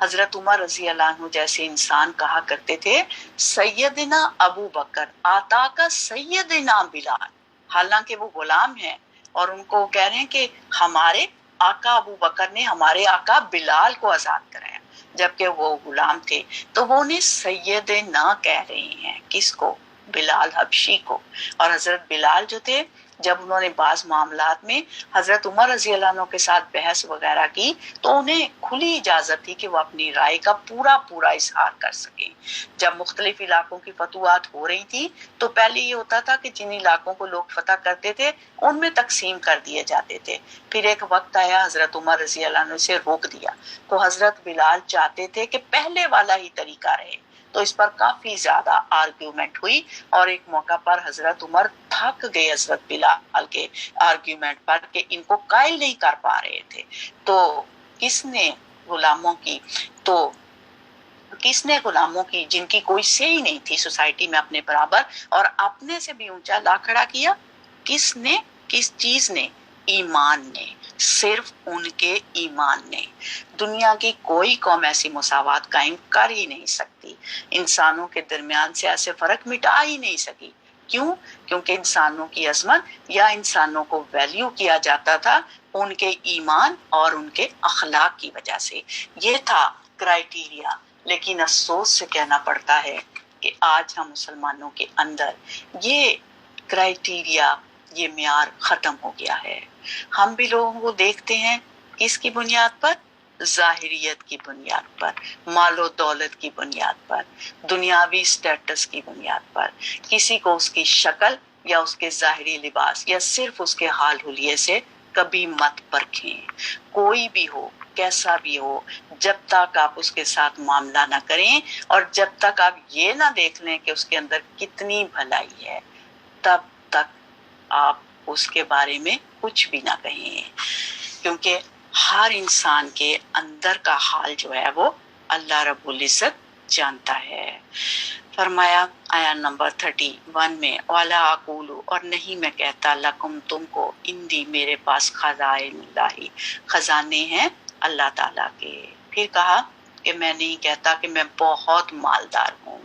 حضرت عمر رضی اللہ عنہ جیسے انسان کہا کرتے تھے سیدنا ابو بکر آتا کا سیدنا بلال، حالانکہ وہ غلام ہیں اور ان کو کہہ رہے ہیں کہ ہمارے آقا ابو بکر نے ہمارے آقا بلال کو آزاد کرایا جبکہ وہ غلام تھے، تو وہ انہیں سیدنا کہہ رہے ہیں، کس کو؟ بلال حبشی کو۔ اور حضرت بلال جو تھے جب انہوں نے بعض معاملات میں حضرت عمر رضی اللہ عنہ کے ساتھ بحث وغیرہ کی تو انہیں کھلی اجازت تھی کہ وہ اپنی رائے کا پورا اظہار کر سکیں۔ جب مختلف علاقوں کی فتوحات ہو رہی تھی تو پہلے یہ ہوتا تھا کہ جن علاقوں کو لوگ فتح کرتے تھے ان میں تقسیم کر دیے جاتے تھے، پھر ایک وقت آیا حضرت عمر رضی اللہ عنہ سے روک دیا، تو حضرت بلال چاہتے تھے کہ پہلے والا ہی طریقہ رہے، تو اس پر کافی زیادہ آرگیومنٹ ہوئی اور ایک موقع پر حضرت عمر تھک گئے حضرت بلال کے آرگیومنٹ پر کہ ان کو قائل نہیں کر پا رہے تھے، تو کس نے غلاموں کی جن کی کوئی سے ہی نہیں تھی سوسائٹی میں اپنے برابر اور اپنے سے بھی اونچا لا کھڑا کیا؟ کس چیز نے؟ ایمان نے، صرف ان کے ایمان نے۔ دنیا کی کوئی قوم ایسی مساوات قائم کر ہی نہیں سکتی، انسانوں کے درمیان سے ایسے فرق مٹا ہی نہیں سکی۔ کیوں؟ کیونکہ انسانوں کی عظمت یا انسانوں کو ویلیو کیا جاتا تھا ان کے ایمان اور ان کے اخلاق کی وجہ سے، یہ تھا کرائیٹیریا۔ لیکن افسوس سے کہنا پڑتا ہے کہ آج ہم مسلمانوں کے اندر یہ کرائیٹیریا، یہ معیار ختم ہو گیا ہے۔ ہم بھی لوگوں کو دیکھتے ہیں کس کی بنیاد پر؟ ظاہریت کی بنیاد پر، مال و دولت کی بنیاد پر، دنیاوی سٹیٹس کی بنیاد پر، کسی کو اس کی شکل یا اس کے ظاہری لباس یا صرف اس کے حال حلیے سے کبھی مت پرکھیں۔ کوئی بھی ہو، کیسا بھی ہو، جب تک آپ اس کے ساتھ معاملہ نہ کریں اور جب تک آپ یہ نہ دیکھ لیں کہ اس کے اندر کتنی بھلائی ہے، تب تک آپ اس کے بارے میں کچھ بھی نہ کہیں، کیونکہ ہر انسان کے اندر کا حال جو ہے وہ اللہ رب العزت جانتا ہے۔ فرمایا آیا نمبر 31 میں وَلَا أَقُولُ، اور نہیں میں کہتا، لکم تم کو، اندی میرے پاس خزائن اللہ، خزانے ہیں اللہ تعالیٰ کے۔ پھر کہا کہ میں نہیں کہتا کہ میں بہت مالدار ہوں،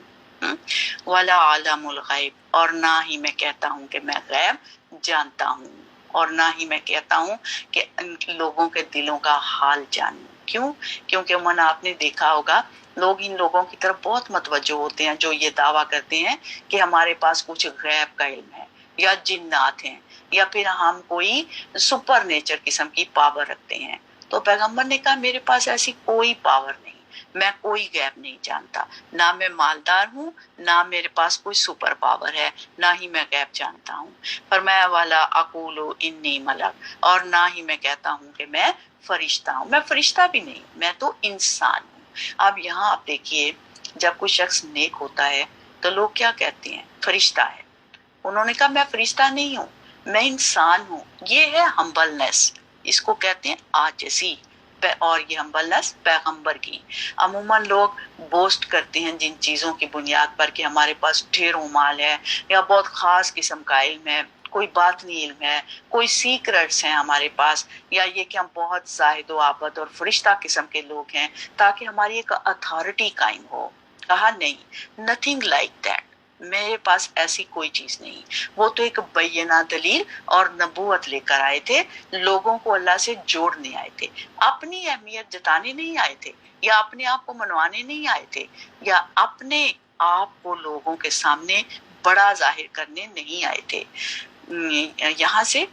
وَلَا عَلَمُ الْغَيْبِ، اور نہ ہی میں کہتا ہوں کہ میں غیب جانتا ہوں، اور نہ ہی میں کہتا ہوں کہ ان لوگوں کے دلوں کا حال جانوں۔ کیوں؟ کیونکہ عموماً آپ نے دیکھا ہوگا لوگ ان لوگوں کی طرف بہت متوجہ ہوتے ہیں جو یہ دعویٰ کرتے ہیں کہ ہمارے پاس کچھ غیب کا علم ہے یا جنات ہیں یا پھر ہم کوئی سپر نیچر قسم کی پاور رکھتے ہیں۔ تو پیغمبر نے کہا میرے پاس ایسی کوئی پاور نہیں، میں کوئی غیب نہیں جانتا، نہ میں مالدار ہوں، نہ میرے پاس کوئی سپر پاور ہے، نہ ہی میں غیب جانتا ہوں۔ فرمایا والا اقول انی ملک، اور نہ ہی میں کہتا ہوں کہ میں فرشتہ ہوں، میں فرشتہ بھی نہیں، میں تو انسان ہوں۔ اب یہاں آپ دیکھیے جب کوئی شخص نیک ہوتا ہے تو لوگ کیا کہتے ہیں؟ فرشتہ ہے۔ انہوں نے کہا میں فرشتہ نہیں ہوں، میں انسان ہوں۔ یہ ہے ہمبلنس، اس کو کہتے ہیں عاجزی، اور یہ ہمبلنس پیغمبر کی۔ عموماً لوگ بوسٹ کرتے ہیں جن چیزوں کی بنیاد پر کہ ہمارے پاس ڈھیروں مال ہے یا بہت خاص قسم کا علم ہے، کوئی باطنی علم ہے، کوئی سیکرٹس ہیں ہمارے پاس، یا یہ کہ ہم بہت زاہد و عابد اور فرشتہ قسم کے لوگ ہیں تاکہ ہماری ایک اتھارٹی قائم ہو۔ کہا نہیں، نتھنگ لائک دیٹ، میرے پاس ایسی کوئی چیز نہیں۔ وہ تو ایک بینہ دلیل اور نبوت لے کر آئے تھے، لوگوں کو اللہ سے جوڑنے آئے تھے، اپنی اہمیت جتانے نہیں آئے تھے، یا اپنے آپ کو منوانے نہیں آئے تھے، یا اپنے آپ کو لوگوں کے سامنے بڑا ظاہر کرنے نہیں آئے تھے۔ یہاں سے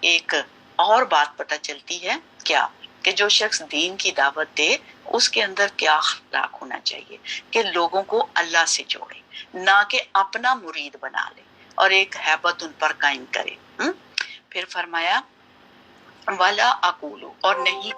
ایک اور بات پتہ چلتی ہے کیا؟ کہ جو شخص دین کی دعوت دے اس کے اندر کیا اخلاق ہونا چاہیے کہ لوگوں کو اللہ سے جوڑے، نہ کہ اپنا مرید بنا لے اور ایک ہیبت ان پر قائم کرے۔ پھر فرمایا وَلَا أَقُولُ، اور نہیں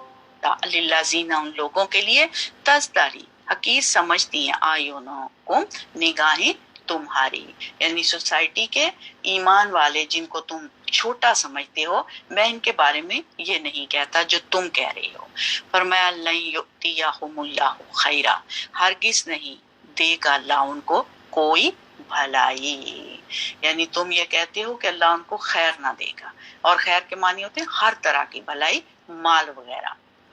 للذین، ان لوگوں کے لیے تزدری حقیر سمجھتی ہیں آیونکم، نگاہیں تمہاری، یعنی سوسائٹی کے ایمان والے جن کو تم چھوٹا سمجھتے ہو، میں ان کے بارے میں یہ نہیں کہتا جو تم کہہ رہے ہو۔ فرمایا لن یؤتیہم اللہ خیرا، ہرگز نہیں دے گا اللہ ان کو کوئی بھلائی، یعنی تم یہ کہتے ہو کہ اللہ ان کو خیر نہ دے گا، اور خیر کے معنی ہوتے ہیں ہر طرح کی بھلائی، مال وغیرہ،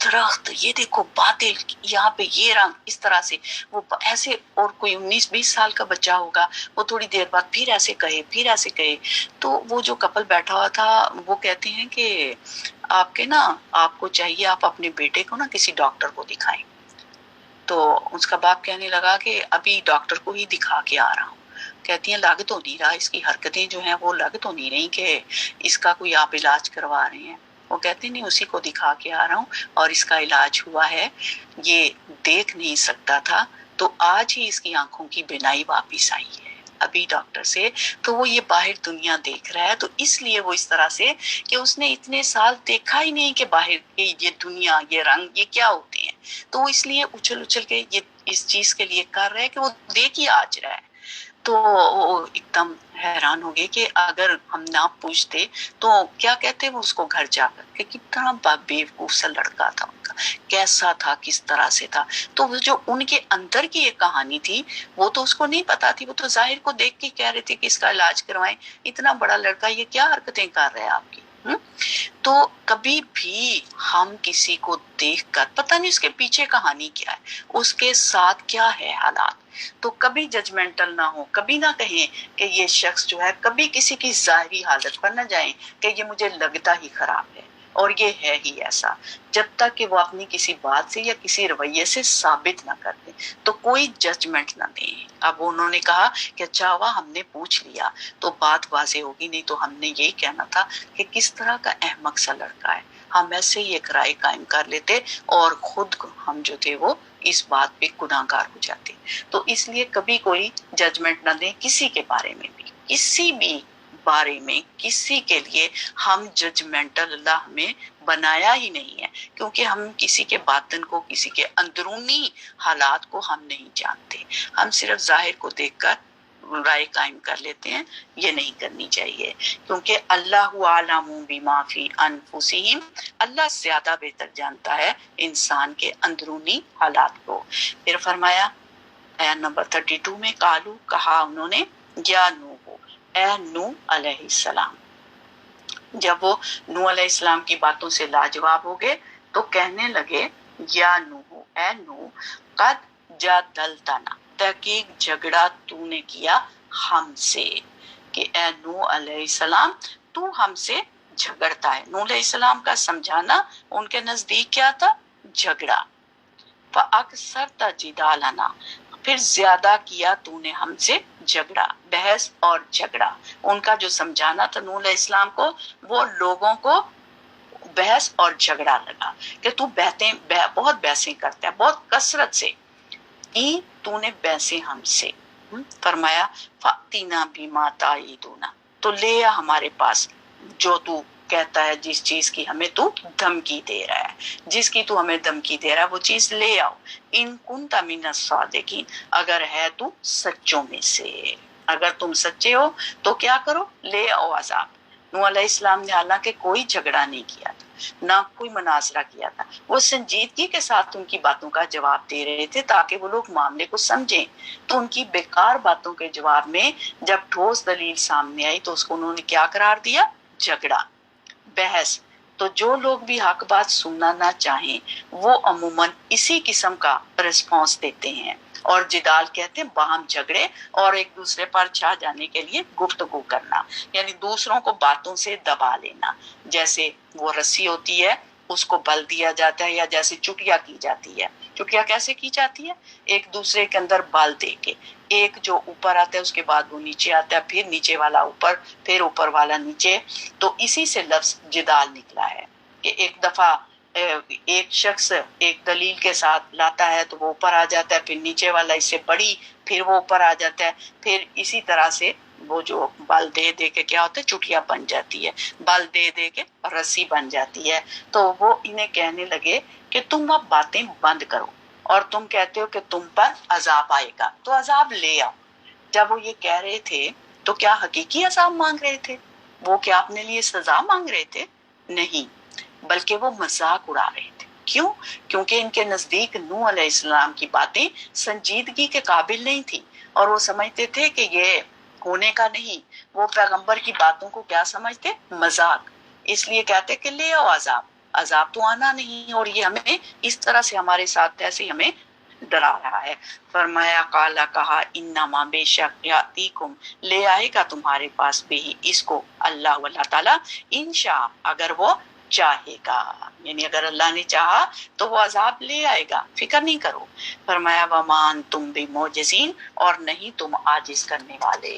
درخت، یہ دیکھو بادل، یہاں پہ یہ رنگ، اس طرح سے وہ ایسے، اور کوئی 19-20 سال کا بچہ ہوگا وہ تھوڑی دیر بعد پھر ایسے کہے، پھر ایسے کہے. تو وہ جو کپل بیٹھا ہوا تھا وہ کہتے ہیں کہ آپ کو چاہیے آپ اپنے بیٹے کو نا کسی ڈاکٹر کو دکھائیں. تو اس کا باپ کہنے لگا کہ ابھی ڈاکٹر کو ہی دکھا کے آ رہا ہوں. کہتی ہیں لگ تو نہیں رہا، اس کی حرکتیں جو ہیں وہ لگ تو نہیں رہی کہ اس کا کوئی آپ علاج کروا رہے ہیں. وہ کہتے نہیں اسی کو دکھا کے آ رہا ہوں اور اس کا علاج ہوا ہے. یہ دیکھ نہیں سکتا تھا تو آج ہی اس کی آنکھوں کی بینائی واپس آئی ہے ابھی ڈاکٹر سے. تو وہ یہ باہر دنیا دیکھ رہا ہے، تو اس لیے وہ اس طرح سے کہ اس نے اتنے سال دیکھا ہی نہیں کہ باہر کی یہ دنیا، یہ رنگ، یہ کیا ہوتے ہیں. تو وہ اس لیے اچھل اچھل کے یہ اس چیز کے لیے کر رہے ہیں کہ وہ دیکھ ہی آج رہا ہے. تو وہ ایک دم حیران ہو گئے کہ اگر ہم نہ پوچھتے تو کیا کہتے وہ اس کو گھر جا کر کہ کتنا بیوقوف سا لڑکا تھا ان کا، کیسا تھا، کس طرح سے تھا. تو وہ جو ان کے اندر کی ایک کہانی تھی وہ تو اس کو نہیں پتا تھی، وہ تو ظاہر کو دیکھ کے کہہ رہے تھے کہ اس کا علاج کروائیں، اتنا بڑا لڑکا یہ کیا حرکتیں کر رہے ہیں آپ کی. تو کبھی بھی ہم کسی کو دیکھ کر پتہ نہیں اس کے پیچھے کہانی کیا ہے، اس کے ساتھ کیا ہے حالات، تو کبھی ججمنٹل نہ ہو، کبھی نہ کہیں کہ یہ شخص جو ہے، کبھی کسی کی ظاہری حالت پر نہ جائیں کہ یہ مجھے لگتا ہی خراب ہے اور یہ ہے ہی ایسا، جب تک کہ وہ اپنی کسی بات سے یا کسی رویے سے ثابت نہ کر دیں تو کوئی ججمنٹ نہ دیں. اب انہوں نے کہا کہ اچھا ہوا ہم نے پوچھ لیا تو بات واضح ہوگی، نہیں تو ہم نے یہی کہنا تھا کہ کس طرح کا احمق سا لڑکا ہے. ہم ایسے ہی ایک رائے قائم کر لیتے اور خود ہم جو تھے وہ اس بات پہ گناہگار ہو جاتے. تو اس لیے کبھی کوئی ججمنٹ نہ دیں کسی کے بارے میں بھی، کسی بھی بارے میں کسی کے لیے ہم ججمنٹل، اللہ ہمیں بنایا ہی نہیں ہے، کیونکہ ہم کسی کے باطن کو، کسی کے اندرونی حالات کو ہم نہیں جانتے. ہم صرف ظاہر کو دیکھ کر رائے قائم کر لیتے ہیں، یہ نہیں کرنی چاہیے. کیونکہ اللہ عالم بما فی انفسہم، اللہ زیادہ بہتر جانتا ہے انسان کے اندرونی حالات کو. پھر فرمایا آیت نمبر 32 میں، قالو، کہا انہوں نے، یا نوح، اے نوح علیہ السلام. جب وہ نوح علیہ السلام کی باتوں سے لاجواب ہو گئے تو کہنے لگے، یا نوح، اے نوح، قد جادلتنا، تحقیق جھگڑا تو نے کیا ہم سے. کہ اے نوح علیہ السلام تو ہم سے جھگڑتا ہے. نوح علیہ السلام کا سمجھانا ان کے نزدیک کیا تھا؟ جھگڑا. فَأَكْثَرْتَ جِدَالَنَا، پھر زیادہ کیا تو نے ہم سے جھگڑا، بحث اور جھگڑا. ان کا جو سمجھانا تھا نوح علیہ السلام کو، وہ لوگوں کو بحث اور جھگڑا لگا کہ تو بہت بحثیں کرتا ہے، بہت کثرت سے تو نے بحثیں ہم سے. فرمایا فَأْتِنَا بِمَا تَعِدُونَ، تو لے آ ہمارے پاس جو تو کہتا ہے، جس چیز کی ہمیں تو دھمکی دے رہا ہے، جس کی تو ہمیں دھمکی دے رہا ہے وہ چیز لے آؤ. ان کنت من الصادقین، اگر ہے تو سچوں میں سے، اگر تم سچے ہو تو کیا کرو، لے آؤ عذاب. نوح علیہ السلام نے حالانکہ کوئی جھگڑا نہیں کیا تھا، نہ کوئی مناظرہ کیا تھا، وہ سنجیدگی کے ساتھ ان کی باتوں کا جواب دے رہے تھے تاکہ وہ لوگ معاملے کو سمجھیں. تو ان کی بیکار باتوں کے جواب میں جب ٹھوس دلیل سامنے آئی تو اس کو انہوں نے کیا قرار دیا؟ جھگڑا، بحث. تو جو لوگ بھی حق بات سننا نہ چاہیں وہ عموماً اسی قسم کا رسپانس دیتے ہیں، اور جدال کہتے ہیں باہم جھگڑے اور ایک دوسرے پر چھا جانے کے لیے گفتگو کرنا، یعنی دوسروں کو باتوں سے دبا لینا. جیسے وہ رسی ہوتی ہے اس کو بل دیا جاتا ہے، یا جیسے چٹیا کی جاتی ہے. چٹیا کیسے کی جاتی ہے؟ ایک دوسرے کے اندر بال دے کے، ایک جو اوپر آتا ہے اس کے بعد وہ نیچے آتا ہے، پھر نیچے والا اوپر، پھر اوپر والا نیچے. تو اسی سے لفظ جدال نکلا ہے کہ ایک دفعہ ایک شخص ایک دلیل کے ساتھ لاتا ہے تو وہ اوپر آ جاتا ہے، پھر نیچے والا اس سے بڑی، پھر وہ اوپر آ جاتا ہے، پھر اسی طرح سے وہ جو بل دے دے کے کیا ہوتا ہے، چٹیا بن جاتی ہے، بل دے دے کے رسی بن جاتی ہے. تو وہ انہیں کہنے لگے کہ تم اب باتیں بند کرو، اور تم کہتے ہو کہ تم پر عذاب آئے گا تو عذاب لے آؤ. جب وہ یہ کہہ رہے تھے تو کیا حقیقی عذاب مانگ رہے تھے؟ وہ کیا اپنے لیے سزا مانگ رہے تھے؟ نہیں، بلکہ وہ مذاق اڑا رہے تھے. کیوں؟ کیونکہ ان کے نزدیک نوح علیہ السلام کی باتیں سنجیدگی کے قابل نہیں تھی، اور وہ سمجھتے تھے کہ یہ ہونے کا نہیں. وہ پیغمبر کی باتوں کو کیا سمجھتے؟ مذاق. اس لیے کہتے کہ لے آؤ عذاب. عذاب تو آنا نہیں، اور یہ ہمیں اس طرح سے ہمارے ساتھ ایسے ہمیں ڈرا رہا ہے۔ فرمایا قالا کہا انما بے شک یاتیکم لے آئے گا تمہارے پاس بھی اس کو اللہ تعالیٰ انشاء اگر وہ چاہے گا، یعنی اگر اللہ نے چاہا تو وہ عذاب لے آئے گا، فکر نہیں کرو۔ فرمایا ومان تم بھی معجزین اور نہیں تم عاجز کرنے والے،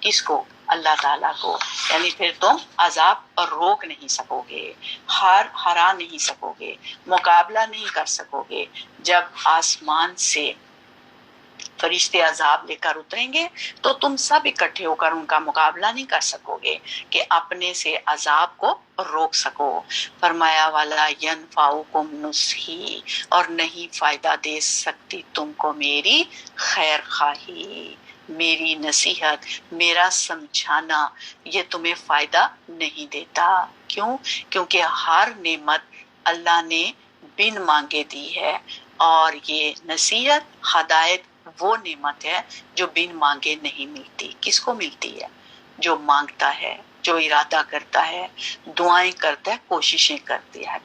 کس کو؟ اللہ تعالیٰ کو، یعنی پھر تم عذاب روک نہیں سکو گے، ہرا نہیں سکو گے، مقابلہ نہیں کر سکو گے۔ جب آسمان سے فرشتے عذاب لے کر اتریں گے تو تم سب اکٹھے ہو کر ان کا مقابلہ نہیں کر سکو گے کہ اپنے سے عذاب کو روک سکو۔ فرمایا والا ینفعکم نصحی اور نہیں فائدہ دے سکتی تم کو میری خیر خواہی، میری نصیحت، میرا سمجھانا، یہ تمہیں فائدہ نہیں دیتا۔ کیوں؟ کیونکہ ہر نعمت اللہ نے بن مانگے دی ہے، اور یہ نصیحت، ہدایت وہ نعمت ہے جو بن مانگے نہیں ملتی۔ کس کو ملتی ہے؟ جو مانگتا ہے، جو ارادہ کرتا ہے، دعائیں کرتا ہے، کوششیں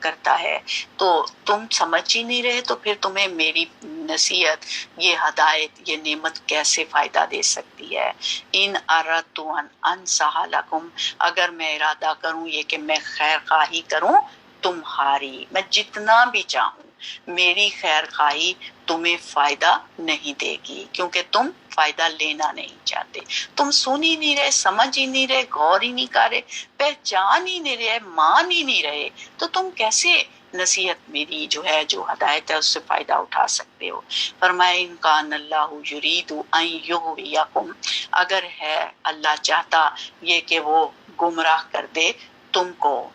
کرتا ہے۔ تو تم سمجھ ہی نہیں رہے تو پھر تمہیں میری نصیحت، یہ ہدایت، یہ نعمت کیسے فائدہ دے سکتی ہے؟ ان اردت ان انصح لکم اگر میں ارادہ کروں یہ کہ میں خیر خواہی کروں تمہاری، میں جتنا بھی چاہوں میری خیر خواہی تمہیں فائدہ نہیں دے گی، کیونکہ تم فائدہ لینا نہیں چاہتے، تم سن ہی نہیں رہے، سمجھ ہی نہیں رہے، غور ہی نہیں کر رہے، پہچان ہی نہیں رہے، مان ہی نہیں رہے، تو تم کیسے نصیحت میری جو ہے، جو ہدایت ہے، اس سے فائدہ اٹھا سکتے ہو؟ فرمایا ان کان اللہ یرید ان یغویکم اگر ہے اللہ چاہتا یہ کہ وہ گمراہ کر دے تم کو،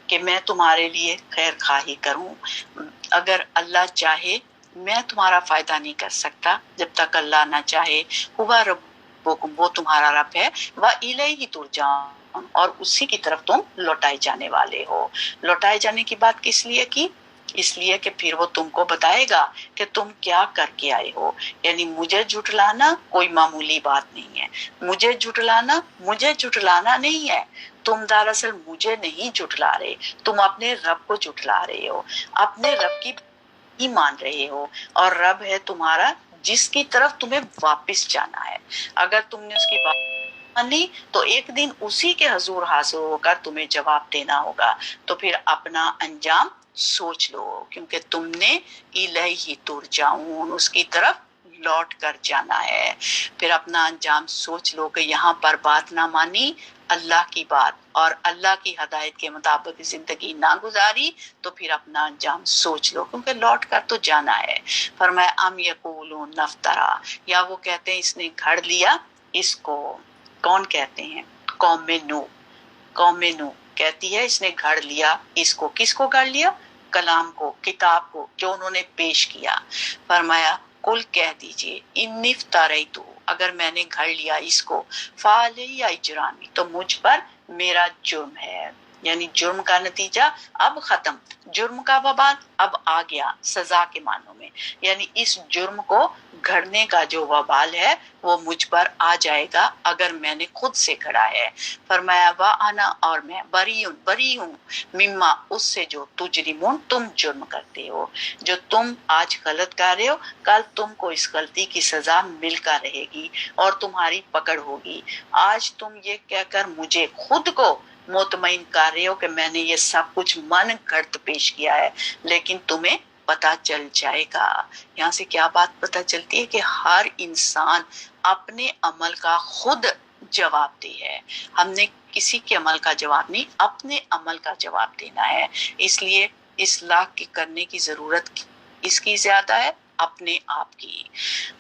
کہ میں تمہارے لیے خیر خواہی کروں، اگر اللہ چاہے میں تمہارا فائدہ نہیں کر سکتا جب تک اللہ نہ چاہے۔ ہوا ربکم وہ تمہارا رب ہے، وَإِلَيْهِ ترجعون اور اسی کی طرف تم لوٹائے جانے والے ہو۔ لوٹائے جانے کی بات کس لیے کی؟ اس لیے کہ پھر وہ تم کو بتائے گا کہ تم کیا کر کے آئے ہو، یعنی مجھے جھٹلانا کوئی معمولی بات نہیں ہے، مجھے جھٹلانا نہیں ہے، تم دراصل مجھے نہیں جھٹلا رہے، تم اپنے رب کو جھٹلا رہے ہو، اپنے رب کی ہی مان رہے ہو، اور رب ہے تمہارا جس کی طرف تمہیں واپس جانا ہے۔ اگر تم نے اس کی بات مانی تو ایک دن اسی کے حضور حاضر ہو کر تمہیں جواب دینا ہوگا، تو پھر اپنا انجام سوچ لو، کیونکہ تم نے الیہ ترجعون اس کی طرف لوٹ کر جانا ہے۔ پھر اپنا انجام سوچ لو کہ یہاں پر بات نہ مانی، اللہ کی بات اور اللہ کی ہدایت کے مطابق زندگی نہ گزاری، تو پھر اپنا انجام سوچ لو، کیونکہ لوٹ کر تو جانا ہے۔ فرمایا ام یقولون نفترا یا وہ کہتے ہیں اس نے گھڑ لیا اس کو۔ کون کہتے ہیں؟ قوم نو کہتی ہے اس نے گھڑ لیا اس کو۔ کس کو گھڑ لیا؟ کلام کو، کتاب کو جو انہوں نے پیش کیا۔ فرمایا کل کہہ دیجئے انی افتریت اگر میں نے گھڑ لیا اس کو فعلی اجرامی تو مجھ پر میرا جرم ہے، یعنی جرم کا نتیجہ اب ختم، جرم کا وبال اب آ گیا سزا کے معنوں میں، یعنی اس جرم کو گھڑنے کا جو وبال ہے وہ مجھ پر آ جائے گا اگر میں نے خود سے گھڑا ہے۔ فرمایا وانا اور میں بری ہوں مما اس سے جو تجرمون تم جرم کرتے ہو، جو تم آج غلط کر رہے ہو کل تم کو اس غلطی کی سزا مل کر رہے گی اور تمہاری پکڑ ہوگی۔ آج تم یہ کہہ کر مجھے خود کو مطمئن کر رہے ہو کہ میں نے یہ سب کچھ من گھڑت پیش کیا ہے، لیکن تمہیں پتا چل جائے گا۔ یہاں سے کیا بات پتا چلتی ہے کہ ہر انسان اپنے عمل کا خود جواب دہ ہے، ہم نے کسی کے عمل کا جواب نہیں، اپنے عمل کا جواب دینا ہے۔ اس لیے اصلاح کی کرنے کی ضرورت اس کی زیادہ ہے، اپنے آپ کی۔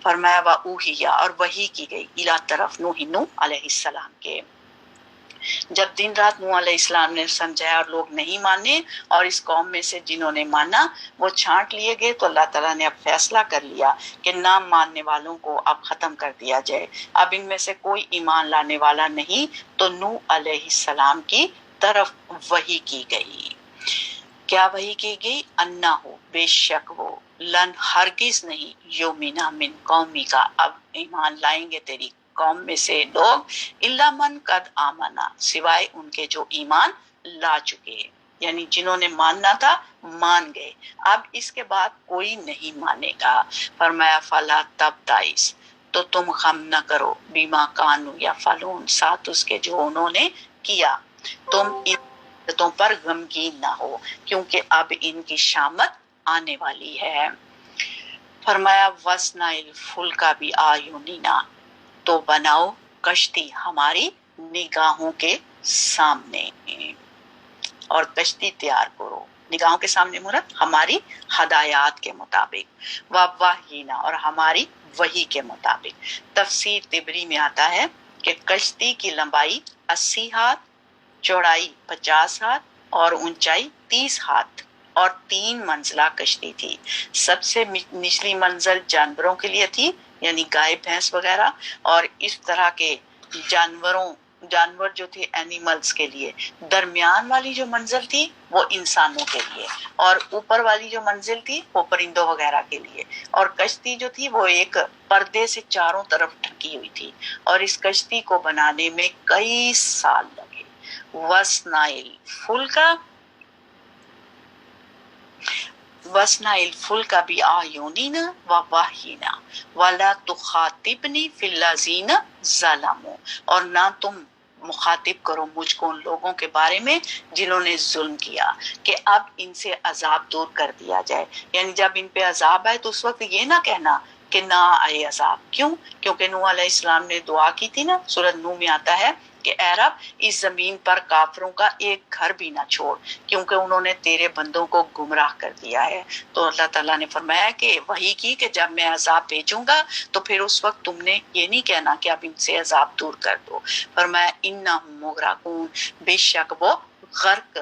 فرمایا وَأُوحِیَ اور وحی کی گئی اِلیٰ طرف نوح علیہ السلام کے۔ جب دن رات نوح علیہ السلام نے سمجھایا اور لوگ نہیں مانے، اور اس قوم میں سے جنہوں نے مانا وہ چھانٹ لیے گئے، تو اللہ تعالیٰ نے اب فیصلہ کر لیا کہ نہ ماننے والوں کو اب ختم کر دیا جائے، اب ان میں سے کوئی ایمان لانے والا نہیں۔ تو نوح علیہ السلام کی طرف وحی کی گئی۔ کیا وحی کی گئی؟ انہو بے شک وہ لن ہرگز نہیں یومنا من قومی کا اب ایمان لائیں گے تیری قوم میں سے لوگ، الا من قد آمنا سوائے ان کے جو ایمان لا چکے، یعنی جنہوں نے ماننا تھا مان گئے، اب اس کے بعد کوئی نہیں مانے گا۔ فرمایا فلا تبتئس، تو تم غم نہ کرو، بیما کانو یا فلون، ساتھ اس کے جو انہوں نے کیا، تم ان باتوں پر غمگین نہ ہو کیونکہ اب ان کی شامت آنے والی ہے۔ فرمایا وَاصْنَعِ الْفُلْكَ بِأَعْيُنِنَا، تو بناؤ کشتی ہماری نگاہوں کے سامنے، اور کشتی تیار کرو نگاہوں کے سامنے مراد ہماری ہدایات کے مطابق، وَوَحْیِنَا، اور ہماری وحی کے مطابق۔ تفسیر طبری میں آتا ہے کہ کشتی کی لمبائی 80 ہاتھ، چوڑائی 50 ہاتھ اور اونچائی 30 ہاتھ، اور 3 منزلہ کشتی تھی۔ سب سے نچلی منزل جانوروں کے لیے تھی، یعنی گائے بھینس وغیرہ، اور اس طرح کے جانور جو تھے اینیملز کے لیے۔ درمیان والی جو منزل تھی وہ انسانوں کے لیے، اور اوپر والی جو منزل تھی وہ پرندوں وغیرہ کے لیے۔ اور کشتی جو تھی وہ ایک پردے سے چاروں طرف ڈھکی ہوئی تھی، اور اس کشتی کو بنانے میں کئی سال لگے۔ وَاصْنَعِ الْفُلْكَ بِأَعْيُنِنَا وَوَحْیِنَا وَلَا تُخَاطِبْنِی فِی الَّذِینَ ظَلَمُوا، اور نہ تم مخاطب کرو مجھ کو ان لوگوں کے بارے میں جنہوں نے ظلم کیا، کہ اب ان سے عذاب دور کر دیا جائے۔ یعنی جب ان پہ عذاب آئے تو اس وقت یہ نہ کہنا کہ نہ آئے عذاب۔ کیوں؟ کیونکہ نوح علیہ السلام نے دعا کی تھی نا، سورۃ نوح میں آتا ہے کہ اے رب اس زمین پر کافروں کا ایک گھر بھی نہ چھوڑ، کیونکہ انہوں نے تیرے بندوں کو گمراہ کر دیا ہے۔ تو اللہ تعالیٰ نے فرمایا کہ وحی کی کہ جب میں عذاب بھیجوں گا تو پھر اس وقت تم نے یہ نہیں کہنا کہ اب ان سے عذاب دور کر دو۔ فرمایا انہم مغرقون، بے شک وہ غرق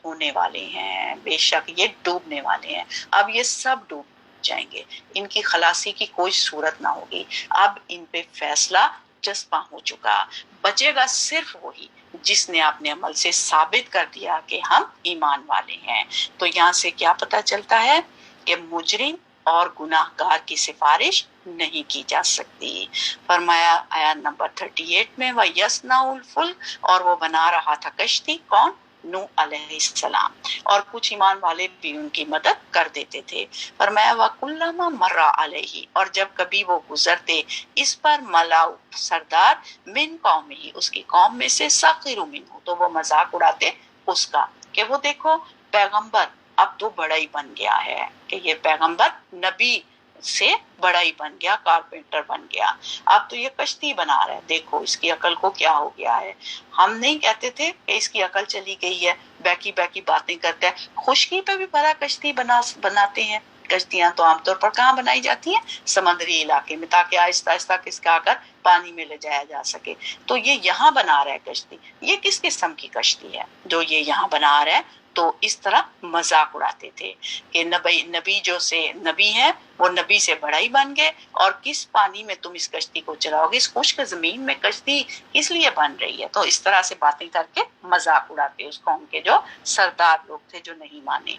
ہونے والے ہیں، بے شک یہ ڈوبنے والے ہیں۔ اب یہ سب ڈوب جائیں گے، ان کی خلاصی کی کوئی صورت نہ ہوگی۔ اب ان پہ فیصلہ چسپاں ہو چکا، بچے گا صرف وہی جس نے اپنے عمل سے ثابت کر دیا کہ ہم ایمان والے ہیں۔ تو یہاں سے کیا پتہ چلتا ہے کہ مجرم اور گناہ گار کی سفارش نہیں کی جا سکتی۔ فرمایا آیت نمبر 38 میں وَيَصْنَعُ الْفُلْكَ، اور وہ بنا رہا تھا کشتی، کون؟ نوح علیہ السلام، اور کچھ ایمان والے بھی ان کی مدد کر دیتے تھے۔ فرمایا وَكُلَّمَا مَرَّ عَلَيْهِ، اور جب کبھی وہ گزرتے اس پر ملاؤ سردار من قومه، اس کی قوم میں سے، سخروا منہ، تو وہ مذاق اڑاتے اس کا، کہ وہ دیکھو پیغمبر اب تو بڑا ہی بن گیا ہے، کہ یہ پیغمبر نبی سے بڑا ہی بن گیا، کارپینٹر بن گیا، اب تو یہ کشتی بنا رہا ہے، دیکھو اس کی عقل کو کیا ہو گیا ہے۔ ہم نہیں کہتے تھے کہ اس کی عقل چلی گئی ہے، بیکی بیکی باتیں کرتا ہے، خشکی پہ بھی بڑا کشتی بناتے ہیں۔ کشتیاں تو عام طور پر کہاں بنائی جاتی ہیں؟ سمندری علاقے میں، تاکہ آہستہ آہستہ کھسکا کر پانی میں لے جایا جا سکے۔ تو یہ یہاں بنا رہا ہے کشتی، یہ کس قسم کی کشتی ہے جو یہ یہاں بنا رہا ہے؟ تو اس طرح مذاق اڑاتے تھے کہ نبی جو سے نبی ہے وہ نبی سے بڑا ہی بن گئے، اور کس پانی میں تم اس کشتی کو چلاؤ گے، اس خشک زمین میں کشتی کس لیے بن رہی ہے؟ تو اس طرح سے باتیں کر کے مذاق اڑاتے اس قوم کے جو سردار لوگ تھے جو نہیں مانے۔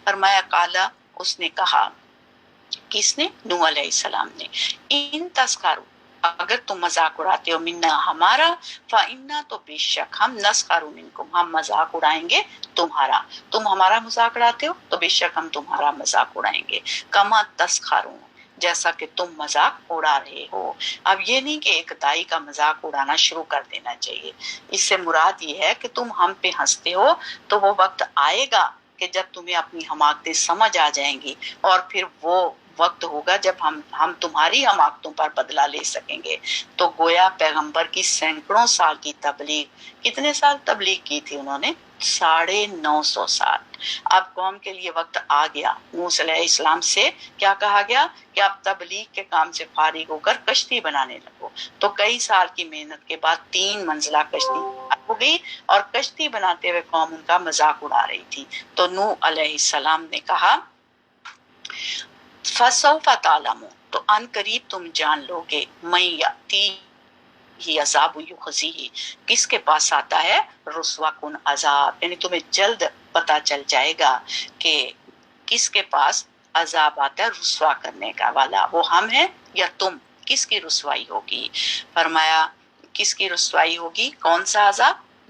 فرمایا قالا، اس نے کہا، کس نے؟ نوح علیہ السلام نے، ان تسخروا، اگر تم مذاق اڑاتے ہو، منا ہمارا، فإنا، تو بے شک ہم، نسخر منکم، ہم مذاق اڑائیں گے تمہارا، تم ہمارا مذاق اڑاتے ہو تو بے شک ہم تمہارا مذاق اڑائیں گے، کما تسخرون، جیسا کہ تم مذاق اڑا رہے ہو۔ اب یہ نہیں کہ ایک دائی کا مذاق اڑانا شروع کر دینا چاہیے، اس سے مراد یہ ہے کہ تم ہم پہ ہنستے ہو تو وہ وقت آئے گا کہ جب تمہیں اپنی حماقتیں سمجھ آ جائیں گی، اور پھر وہ وقت ہوگا جب ہم تمہاری حماقتوں پر بدلہ لے سکیں گے۔ تو گویا پیغمبر کی سینکڑوں سال کی تبلیغ، کتنے سال تبلیغ کی تھی انہوں نے؟ 950 سال۔ اب قوم کے لیے وقت آ گیا، موسیٰ علیہ السلام سے کیا کہا گیا کہ آپ تبلیغ کے کام سے فارغ ہو کر کشتی بنانے لگو۔ تو کئی سال کی محنت کے بعد 3 منزلہ کشتی ہو گئی، اور کشتی بناتے ہوئے قوم ان کا مذاق اڑا رہی تھی۔ تو نوح علیہ السلام نے کہا فَسَوْفَ تَعْلَمُونَ، تو ان قریب تم جان لو گے، مَن یَأْتِیہِ عَذَابٌ یُخْزِیہِ، کس کے پاس آتا ہے رسوا کن عذاب، یعنی تمہیں جلد پتہ چل جائے گا کہ کس کے پاس عذاب آتا ہے رسوا کرنے کا والا، وہ ہم ہیں یا تم، کس کی رسوائی ہوگی؟ فرمایا کس کی رسوائی ہوگی؟ کون سا عذاب؟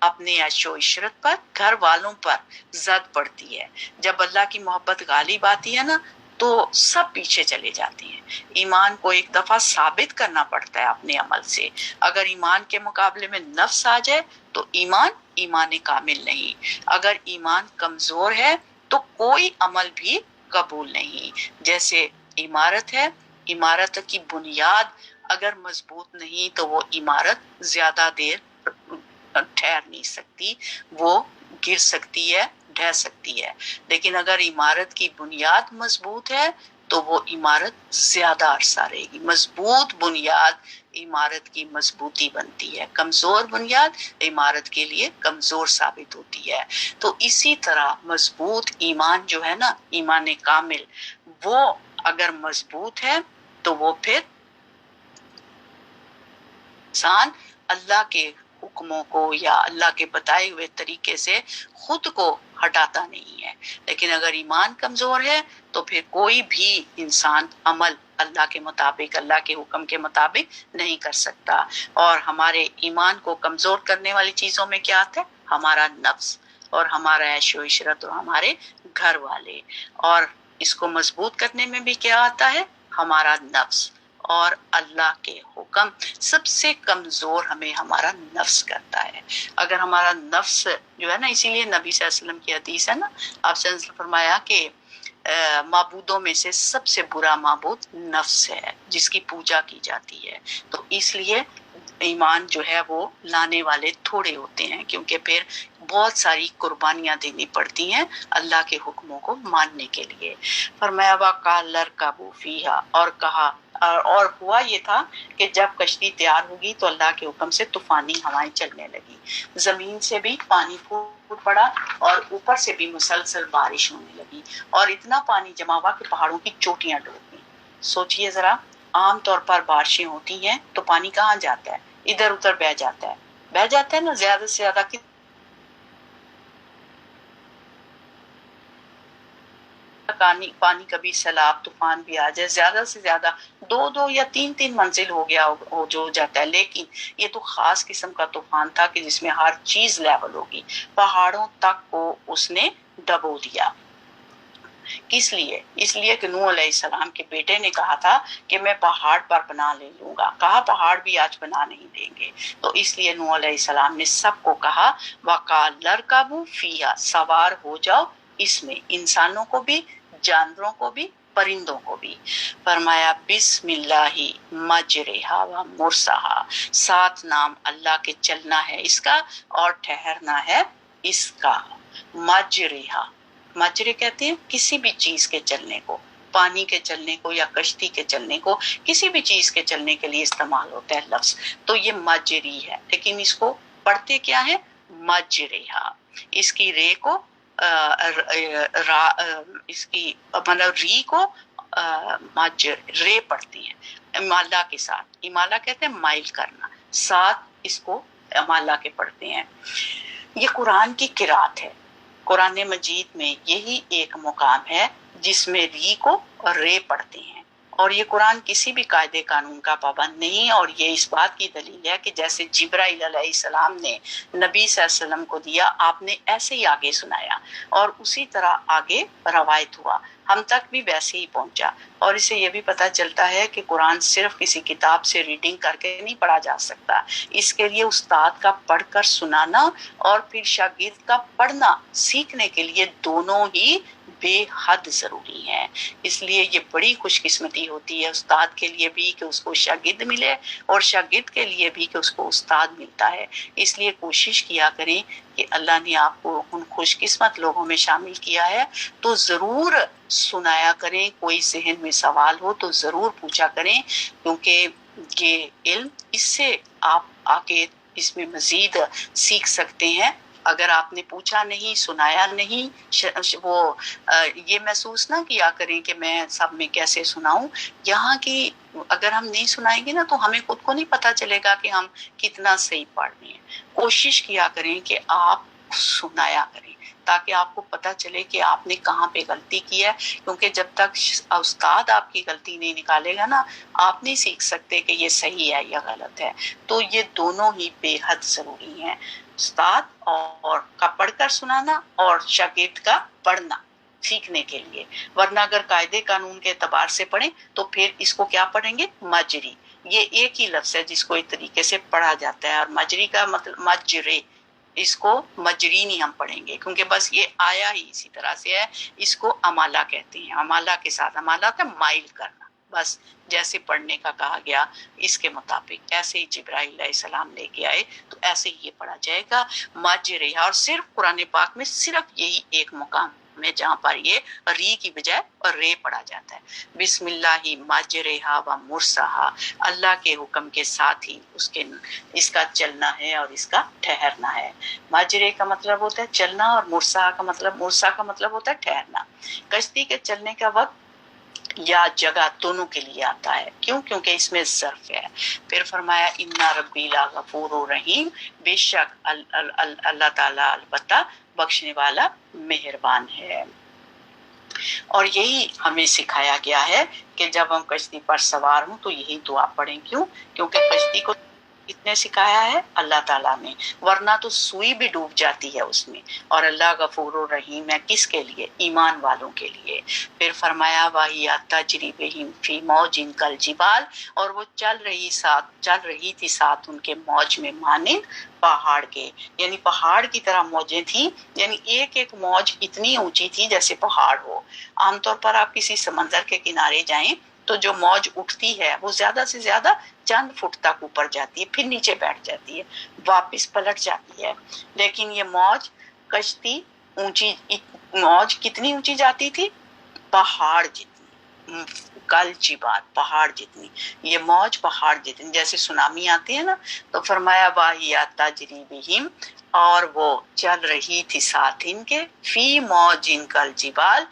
اپنے عیش و عشرت پر، گھر والوں پر زد پڑتی ہے۔ جب اللہ کی محبت غالب آتی ہے نا تو سب پیچھے چلے جاتے ہیں۔ ایمان کو ایک دفعہ ثابت کرنا پڑتا ہے اپنے عمل سے۔ اگر ایمان کے مقابلے میں نفس آ جائے تو ایمان کامل نہیں۔ اگر ایمان کمزور ہے تو کوئی عمل بھی قبول نہیں۔ جیسے عمارت ہے، عمارت کی بنیاد اگر مضبوط نہیں تو وہ عمارت زیادہ دیر ٹھہر نہیں سکتی، وہ گر سکتی ہے، ڈھہ سکتی ہے۔ لیکن اگر عمارت کی بنیاد مضبوط ہے تو وہ عمارت زیادہ عرصہ رہے گی۔ مضبوط بنیاد عمارت کی مضبوطی بنتی ہے، کمزور بنیاد عمارت کے لیے کمزور ثابت ہوتی ہے۔ تو اسی طرح مضبوط ایمان جو ہے نا، ایمان کامل، وہ اگر مضبوط ہے تو وہ پھر انسان اللہ کے حکموں کو یا اللہ کے بتائے ہوئے طریقے سے خود کو ہٹاتا نہیں ہے۔ لیکن اگر ایمان کمزور ہے تو پھر کوئی بھی انسان عمل اللہ کے مطابق، اللہ کے حکم کے مطابق نہیں کر سکتا۔ اور ہمارے ایمان کو کمزور کرنے والی چیزوں میں کیا آتا ہے؟ ہمارا نفس اور ہمارا عیش و عشرت اور ہمارے گھر والے۔ اور اس کو مضبوط کرنے میں بھی کیا آتا ہے؟ ہمارا نفس اور اللہ کے حکم۔ سب سے کمزور ہمیں ہمارا نفس کرتا ہے۔ اگر ہمارا نفس جو ہے نا، اسی لیے نبی صلی اللہ علیہ وسلم کی حدیث ہے نا، آپ صلی اللہ علیہ وسلم نے فرمایا کہ معبودوں میں سے سب سے برا معبود نفس ہے، جس کی پوجا کی جاتی ہے۔ تو اس لیے ایمان جو ہے وہ لانے والے تھوڑے ہوتے ہیں، کیونکہ پھر بہت ساری قربانیاں دینی پڑتی ہیں اللہ کے حکموں کو ماننے کے لیے۔ فرمایا وَقَالَ ارْكَبُوا فِيهَا، اور کہا اور ہوا یہ تھا کہ جب کشتی تیار ہوگی تو اللہ کے حکم سے طوفانی ہوائیں چلنے لگی، زمین سے بھی پانی پھوٹ پڑا اور اوپر سے بھی مسلسل بارش ہونے لگی، اور اتنا پانی جمع ہوا کہ پہاڑوں کی چوٹیاں ڈوب گئیں۔ سوچئے ذرا، عام طور پر بارشیں ہوتی ہیں تو پانی کہاں جاتا ہے؟ ادھر ادھر بہہ جاتا ہے نا، زیادہ سے زیادہ پانی کبھی سیلاب طوفان بھی آ جائے، زیادہ سے زیادہ دو یا تین منزل ہو گیا ہو جو جاتا ہے۔ لیکن یہ تو خاص قسم کا طوفان تھا کہ جس میں ہر چیز لیول ہوگی، پہاڑوں تک کو اس نے ڈبو دیا۔ کس لیے؟ اس لیے کہ نوح علیہ السلام کے بیٹے نے کہا تھا کہ میں پہاڑ پر پناہ لے لوں گا، کہا پہاڑ بھی آج پناہ نہیں دیں گے۔ تو اس لیے نوح علیہ السلام نے سب کو کہا وَقَالَ ارْكَبُوا فِيهَا، سوار ہو جاؤ اس میں، انسانوں کو بھی، جانوروں کو بھی، پرندوں کو بھی۔ فرمایا بسم اللہ مجرہا و مرساہا، ساتھ نام اللہ کے چلنا ہے اس کا اور ٹھہرنا ہے اس کا۔ مجرہا، مجرے کہتے ہیں کسی بھی چیز کے چلنے کو، پانی کے چلنے کو یا کشتی کے چلنے کو، کسی بھی چیز کے چلنے کے لیے استعمال ہوتا ہے لفظ، تو یہ مجری ہے۔ لیکن اس کو پڑھتے کیا ہے؟ مجرہا۔ اس کی رے کو اس کی مطلب ری کو رے پڑھتی ہے امالہ کے ساتھ۔ امالہ کہتے ہیں مائل کرنا، ساتھ اس کو امالہ کے پڑھتے ہیں۔ یہ قرآن کی قرات ہے۔ قرآن مجید میں یہی ایک مقام ہے جس میں ری کو اور رے پڑھتے ہیں، اور یہ قرآن کسی بھی قاعدے قانون کا پابند نہیں، اور یہ اس بات کی دلیل ہے کہ جیسے جبرائیل علیہ السلام نے نبی صلی اللہ علیہ وسلم کو دیا، آپ نے ایسے ہی آگے سنایا، اور اسی طرح آگے روایت ہوا، ہم تک بھی ویسے ہی پہنچا۔ اور اسے یہ بھی پتہ چلتا ہے کہ قرآن صرف کسی کتاب سے ریڈنگ کر کے نہیں پڑھا جا سکتا، اس کے لیے استاد کا پڑھ کر سنانا اور پھر شاگرد کا پڑھنا سیکھنے کے لیے دونوں ہی بے حد ضروری ہیں۔ اس لیے یہ بڑی خوش قسمتی ہوتی ہے استاد کے لیے بھی کہ اس کو شاگرد ملے، اور شاگرد کے لیے بھی کہ اس کو استاد ملتا ہے۔ اس لیے کوشش کیا کریں کہ اللہ نے آپ کو ان خوش قسمت لوگوں میں شامل کیا ہے تو ضرور سنایا کریں، کوئی ذہن میں سوال ہو تو ضرور پوچھا کریں، کیونکہ یہ علم اس سے آپ آگے اس میں مزید سیکھ سکتے ہیں۔ اگر آپ نے پوچھا نہیں، سنایا نہیں، وہ یہ محسوس نہ کیا کریں کہ میں سب میں کیسے سناؤں۔ یہاں کی اگر ہم نہیں سنائیں گے نا تو ہمیں خود کو نہیں پتا چلے گا کہ ہم کتنا صحیح پڑھ رہے ہیں۔ کوشش کیا کریں کہ آپ سنایا کریں تاکہ آپ کو پتہ چلے کہ آپ نے کہاں پہ غلطی کی ہے، کیونکہ جب تک استاد آپ کی غلطی نہیں نکالے گا نا، آپ نہیں سیکھ سکتے کہ یہ صحیح ہے یا غلط ہے۔ تو یہ دونوں ہی بے حد ضروری ہیں، استاد اور کا پڑھ کر سنانا اور شاگرد کا پڑھنا سیکھنے کے لیے۔ ورنہ اگر قاعدے قانون کے اعتبار سے پڑھیں تو پھر اس کو کیا پڑھیں گے؟ مجری۔ یہ ایک ہی لفظ ہے جس کو ایک طریقے سے پڑھا جاتا ہے، اور مجری کا مطلب مجرے، اس کو مجری نہیں ہم پڑھیں گے کیونکہ بس یہ آیا ہی اسی طرح سے ہے۔ اس کو امالہ کہتے ہیں، امالہ کے ساتھ، امالہ کا مائل کرنا، بس جیسے پڑھنے کا کہا گیا اس کے مطابق، ایسے ہی جبرائیل علیہ السلام لے کے آئے تو ایسے ہی یہ پڑھا جائے گا مجرے۔ اور صرف قرآن پاک میں صرف یہی ایک مقام میں جہاں پر یہ ری کی بجائے رے پڑھا جاتا ہے۔ بسم اللہ مجرہا و مرساہا، اللہ کے حکم کے ساتھ ہی اس کا چلنا ہے اور اس کا ٹھہرنا ہے۔ مجرے کا مطلب ہوتا ہے چلنا، اور مرسا کا مطلب ہوتا ہے ٹھہرنا۔ کشتی کے چلنے کا وقت یا جگہ دونوں کے لیے آتا ہے، کیوں؟ کیونکہ اس میں ظرف ہے۔ پھر فرمایا اِنَّ رَبِّی لَغَفُورٌ رحیم، بے شک اللہ تعالیٰ البتہ بخشنے والا مہربان ہے۔ اور یہی ہمیں سکھایا گیا ہے کہ جب ہم کشتی پر سوار ہوں تو یہی دعا پڑھیں۔ کیوں؟ کیونکہ کشتی کو کس نے سکھایا ہے؟ اللہ تعالیٰ نے، ورنہ تو سوئی بھی ڈوب جاتی ہے اس میں۔ اور اللہ غفور الرحیم ہے کس کے لیے؟ ایمان والوں کے لیے۔ پھر فرمایا وَهِيَ تَجْرِي بِهِمْ فِي مَوْجٍ كَالْجِبَالِ، اور وہ چل رہی تھی ساتھ ان کے موج میں مانند پہاڑ کے، یعنی پہاڑ کی طرح موجیں تھیں، یعنی ایک ایک موج اتنی اونچی تھی جیسے پہاڑ ہو۔ عام طور پر آپ کسی سمندر کے کنارے جائیں تو جو موج اٹھتی ہے وہ زیادہ سے زیادہ چند فٹ تک اوپر جاتی ہے، پھر نیچے بیٹھ جاتی ہے، واپس پلٹ جاتی ہے۔ لیکن یہ موج کتنی اونچی جاتی تھی؟ پہاڑ جتنی، کل جبال، پہاڑ جتنی، یہ موج پہاڑ جتنی۔ جیسے سونامی آتی ہے نا، تو فرمایا وَهِيَ تَجْرِي بِهِمْ، اور وہ چل رہی تھی ساتھ ان کے، فی موج کالجبال،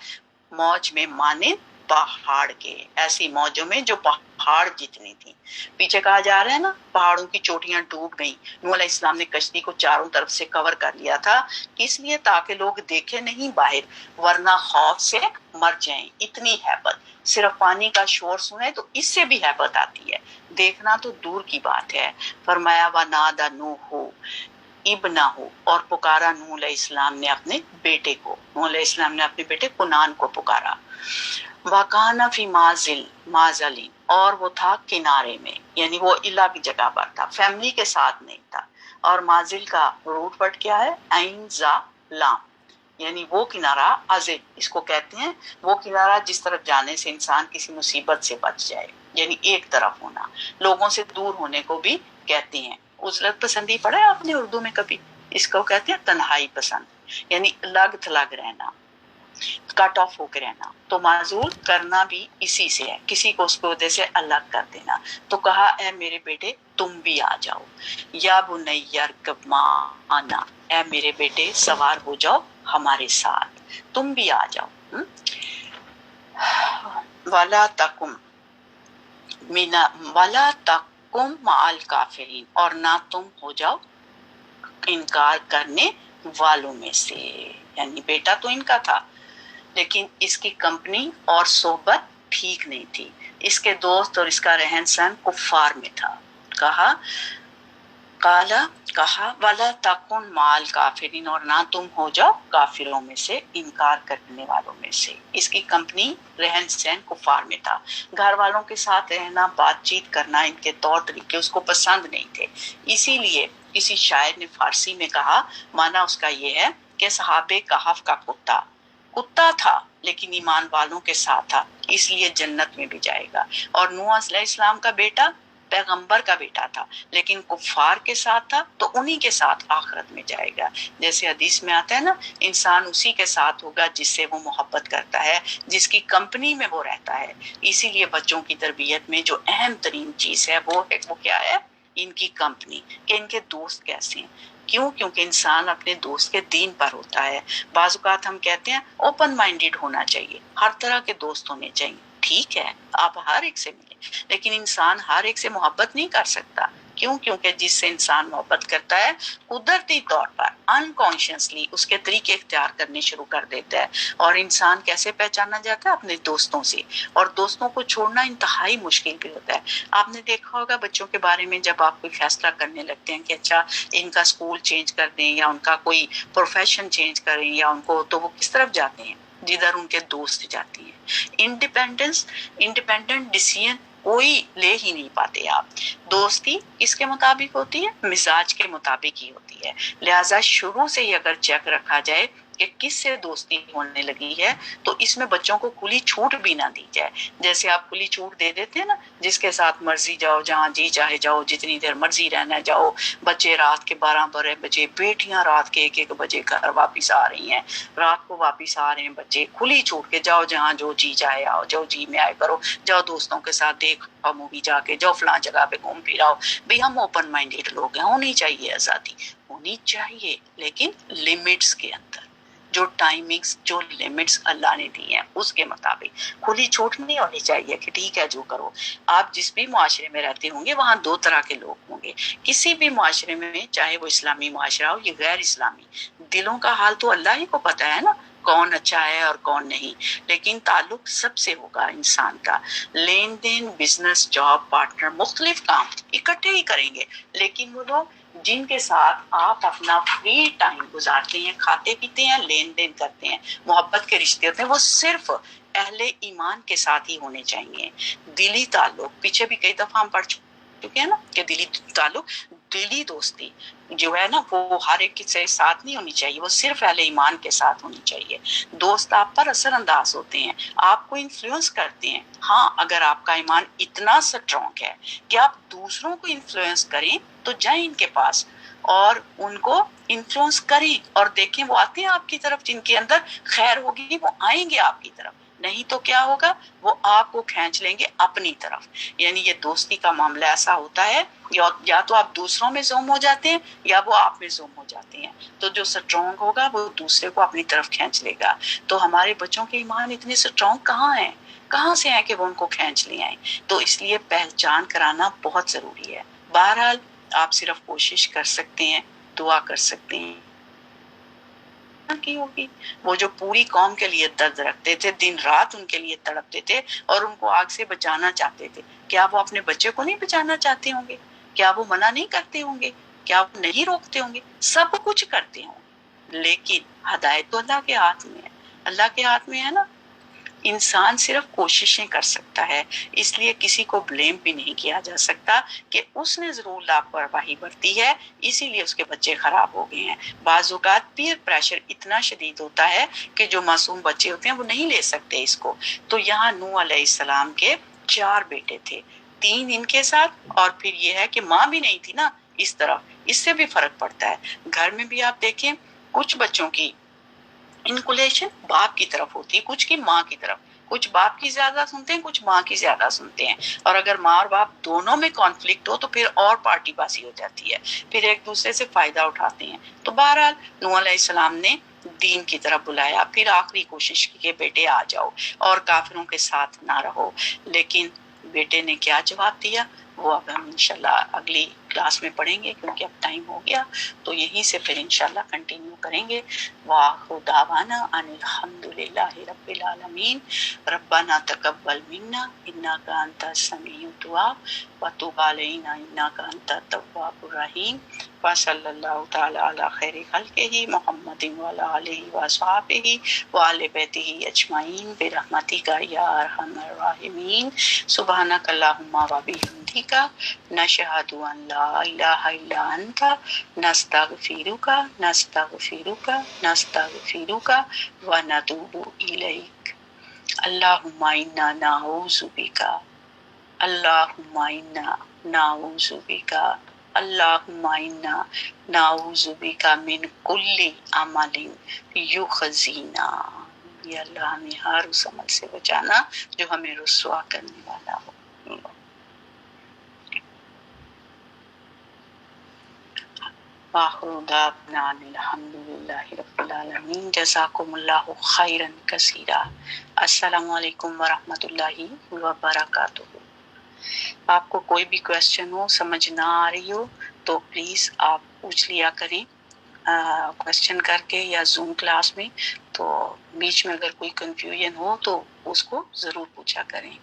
موج میں مانند پہاڑ کے، ایسی موجوں میں جو پہاڑ جتنی تھی۔ پیچھے کہا جا رہا ہے نا پہاڑوں کی چوٹیاں ڈوب گئیں۔ نوح علیہ السلام نے کشتی کو چاروں طرف سے کور کر لیا تھا، اس لیے تاکہ لوگ دیکھیں نہیں باہر، ورنہ خوف سے مر جائیں۔ اتنی ہیبت، صرف پانی کا شور سنیں تو اس سے بھی ہیبت آتی ہے، دیکھنا تو دور کی بات ہے۔ فرمایا وَنَادَى نُوحٌ ابنہ، اور پکارا نوح علیہ السلام نے اپنے بیٹے کو، نوح علیہ السلام نے اپنے بیٹے کنان کو پکارا۔ وَكَانَ فِي مَعْزَلٍ، اور وہ تھا کنارے میں، یعنی وہ الگ جگہ پر تھا، فیملی کے ساتھ نہیں تھا۔ اور مازل کا روٹ ورڈ کیا ہے؟ عین زا لام، یعنی وہ کنارہ، عزل اس کو کہتے ہیں، وہ کنارہ جس طرف جانے سے انسان کسی مصیبت سے بچ جائے، یعنی ایک طرف ہونا۔ لوگوں سے دور ہونے کو بھی کہتے ہیں۔ عزلت پسندی پڑھا ہے آپ نے اردو میں کبھی؟ اس کو کہتے ہیں تنہائی پسند، یعنی الگ تھلگ رہنا، کٹ آف ہو کے رہنا۔ تو معزول کرنا بھی اسی سے ہے، کسی کو اس کی وجہ سے الگ کر دینا۔ تو کہا اے میرے بیٹے تم بھی آ جاؤ، یا بنی ارکب معنا، اے میرے بیٹے سوار ہو جاؤ ہمارے ساتھ، تم بھی آ جاؤ۔ وَلَا تَکُن مَعَ الْکَافِرِینَ، اور نہ تم ہو جاؤ انکار کرنے والوں میں سے۔ یعنی بیٹا تو ان کا تھا لیکن اس کی کمپنی اور صحبت ٹھیک نہیں تھی، اس کے دوست اور اس کا رہن سہن کفار میں تھا۔ کہا وَلَا تَکُن مَعَ الْکَافِرِینَ، اور نہ تم ہو جاؤ کافروں میں سے، انکار کرنے والوں میں سے۔ اس کی کمپنی، رہن سہن کفار میں تھا، گھر والوں کے ساتھ رہنا، بات چیت کرنا، ان کے طور طریقے اس کو پسند نہیں تھے۔ اسی لیے کسی شاعر نے فارسی میں کہا، معنی اس کا یہ ہے کہ صحابہ کہف کا کتا تھا لیکن ایمان والوں کے ساتھ تھا، اس لیے جنت میں بھی جائے گا۔ اور نوح علیہ السلام کا بیٹا پیغمبر کا بیٹا تھا لیکن کفار کے ساتھ تھا، تو انہی کے ساتھ آخرت میں جائے گا۔ جیسے حدیث میں آتا ہے نا، انسان اسی کے ساتھ ہوگا جس سے وہ محبت کرتا ہے، جس کی کمپنی میں وہ رہتا ہے۔ اسی لیے بچوں کی تربیت میں جو اہم ترین چیز ہے وہ کیا ہے؟ ان کی کمپنی، کہ ان کے دوست کیسے ہیں۔ کیوں؟ کیونکہ انسان اپنے دوست کے دین پر ہوتا ہے۔ بعض اوقات ہم کہتے ہیں اوپن مائنڈیڈ ہونا چاہیے، ہر طرح کے دوست ہونے چاہیے، ٹھیک ہے آپ ہر ایک سے ملیں، لیکن انسان ہر ایک سے محبت نہیں کر سکتا۔ کیوں؟ کیونکہ جس سے انسان محبت کرتا ہے قدرتی طور پر انکانشیسلی اس کے طریقے اختیار کرنے شروع کر دیتا ہے. اور انسان کیسے پہچانا جاتا ہے؟ اپنے دوستوں سے. اور دوستوں کو چھوڑنا انتہائی مشکل بھی ہوتا ہے. آپ نے دیکھا ہوگا بچوں کے بارے میں جب آپ کوئی فیصلہ کرنے لگتے ہیں کہ اچھا ان کا اسکول چینج کر دیں یا ان کا کوئی پروفیشن چینج کریں یا ان کو، تو وہ کس طرف جاتے ہیں؟ جدھر ان کے دوست جاتے ہیں. انڈیپینڈنٹ ڈیسیژن کوئی لے ہی نہیں پاتے آپ. دوستی کس کے مطابق ہوتی ہے؟ مزاج کے مطابق ہی ہوتی ہے. لہٰذا شروع سے ہی اگر چیک رکھا جائے کہ کس سے دوستی ہونے لگی ہے تو اس میں بچوں کو کھلی چھوٹ بھی نہ دی جائے. جیسے آپ کھلی چھوٹ دے دیتے ہیں نا، جس کے ساتھ مرضی جاؤ، جہاں جی چاہے جاؤ، جتنی دیر مرضی رہنا جاؤ. بچے رات کے 12 بجے، بیٹیاں رات کے 1 بجے گھر واپس آ رہی ہیں، رات کو واپس آ رہے ہیں بچے. کھلی چھوٹ کے جاؤ، جہاں جو جی چاہے آؤ، جو جی میں آئے کرو. جاؤ دوستوں کے ساتھ دیکھو مووی، جا کے جاؤ فلاں جگہ پہ گھوم پھر آؤ. بھی ہم اوپن مائنڈیڈ لوگ ہیں، ہونی چاہیے آزادی، ہونی چاہیے لیکن لمٹس کے اندر. جو ٹائمنگز، جو لمٹس اللہ نے دی ہیں اس کے مطابق. کھلی چھوٹ نہیں ہونی چاہیے کہ ٹھیک ہے جو کرو. آپ جس بھی معاشرے میں رہتے ہوں گے وہاں 2 طرح کے لوگ ہوں گے. کسی بھی معاشرے میں، چاہے وہ اسلامی معاشرہ ہو یا غیر اسلامی، دلوں کا حال تو اللہ ہی کو پتہ ہے نا، کون اچھا ہے اور کون نہیں. لیکن تعلق سب سے ہوگا انسان کا. لین دین، بزنس، جاب، پارٹنر، مختلف کام اکٹھے ہی کریں گے. لیکن وہ لوگ جن کے ساتھ آپ اپنا فری ٹائم گزارتے ہیں، کھاتے پیتے ہیں، لین دین کرتے ہیں، محبت کے رشتے ہوتے ہیں، وہ صرف اہل ایمان کے ساتھ ہی ہونے چاہیے. دلی تعلق پیچھے بھی کئی دفعہ ہم پڑھ چکے ہیں نا کہ دلی تعلق، دلی دوستی جو ہے نا وہ ہر ایک کے ساتھ نہیں ہونی چاہیے، وہ صرف اہل ایمان کے ساتھ ہونی چاہیے. دوست آپ پر اثر انداز ہوتے ہیں، آپ کو انفلوئنس کرتے ہیں. ہاں اگر آپ کا ایمان اتنا سٹرونگ ہے کہ آپ دوسروں کو انفلوئنس کریں تو جائیں ان کے پاس اور ان کو انفلوئنس کریں اور دیکھیں وہ آتے ہیں آپ کی طرف. جن کے اندر خیر ہوگی وہ آئیں گے آپ کی طرف، نہیں تو کیا ہوگا؟ وہ آپ کو کھینچ لیں گے اپنی طرف. یعنی یہ دوستی کا معاملہ ایسا ہوتا ہے یا تو آپ دوسروں میں زوم ہو جاتے ہیں یا وہ آپ میں زوم ہو جاتے ہیں. تو جو سٹرونگ ہوگا وہ دوسرے کو اپنی طرف کھینچ لے گا. تو ہمارے بچوں کے ایمان اتنے سٹرونگ کہاں ہیں؟ کہاں سے ہیں کہ وہ ان کو کھینچ لے آئیں؟ تو اس لیے پہچان کرانا بہت ضروری ہے. بہرحال آپ صرف کوشش کر سکتے ہیں، دعا کر سکتے ہیں کی ہوگی. وہ جو پوری قوم کے لیے درد رکھتے تھے، دن رات ان کے لیے تڑپتے تھے اور ان کو آگ سے بچانا چاہتے تھے، کیا وہ اپنے بچے کو نہیں بچانا چاہتے ہوں گے؟ کیا وہ منع نہیں کرتے ہوں گے؟ کیا وہ نہیں روکتے ہوں گے؟ سب کچھ کرتے ہوں. لیکن ہدایت تو اللہ کے ہاتھ میں ہے، اللہ کے ہاتھ میں ہے نا. انسان صرف کوششیں کر سکتا ہے، اس لیے کسی کو بلیم بھی نہیں کیا جا سکتا کہ اس نے ضرور لاپرواہی برتی ہے اسی لیے اس کے بچے خراب ہو گئے ہیں. بعض اوقات پیئر پریشر اتنا شدید ہوتا ہے کہ جو معصوم بچے ہوتے ہیں وہ نہیں لے سکتے اس کو. تو یہاں نوح علیہ السلام کے 4 بیٹے تھے، 3 ان کے ساتھ اور پھر یہ ہے کہ ماں بھی نہیں تھی نا اس طرف. اس سے بھی فرق پڑتا ہے. گھر میں بھی آپ دیکھیں کچھ بچوں کی انکولیشن باپ کی طرف ہوتی ہے، کچھ کی ماں کی طرف. کچھ باپ کی زیادہ سنتے ہیں، کچھ ماں کی زیادہ سنتے ہیں. اور اگر ماں اور باپ دونوں میں کانفلکٹ ہو تو پھر اور پارٹی بازی ہو جاتی ہے، پھر ایک دوسرے سے فائدہ اٹھاتے ہیں. تو بہرحال نوح علیہ السلام نے دین کی طرف بلایا، پھر آخری کوشش کی کہ بیٹے آ جاؤ اور کافروں کے ساتھ نہ رہو. لیکن بیٹے نے کیا جواب دیا وہ اب ہم انشاءاللہ اگلی کلاس میں پڑھیں گے کیونکہ اب ٹائم ہو گیا. تو یہیں سے پھر انشاءاللہ کنٹینیو کریں گے. وآخر دعوانا ان الحمدللہ رب العالمین. ربنا تقبل منا انک انت السمیع الدعاء وتب علینا انک انت التواب الرحیم. وصلی اللہ تعالی علی خیر خلقہ محمد وعلی آلہ وصحبہ وآل بیتہ اجمعین برحمتک یا ارحم الراحمین. سبحانک اللہم وبحمدک نشہد ان لا الہ الا انت نستغفرک ونتوب الیک. اللہم انا نعوذ بک، اللہم انا نعوذ بک، اللہم انا نعوذ بک من کل عمل یخزینا. یا اللہ ہمیں ہر اس عمل سے بچانا جو ہمیں رسوا کرنے والا ہو. وآخر دعوانا ان الحمدللہ رب العالمین. جزاکم اللہ خیرا کثیرا. السلام علیکم ورحمۃ اللہ وبرکاتہ. آپ کو کوئی بھی کویسچن ہو، سمجھ نہ آ رہی ہو تو پلیز آپ پوچھ لیا کریں کویسچن کر کے یا زوم کلاس میں. تو بیچ میں اگر کوئی کنفیوژن ہو تو اس کو ضرور پوچھا کریں.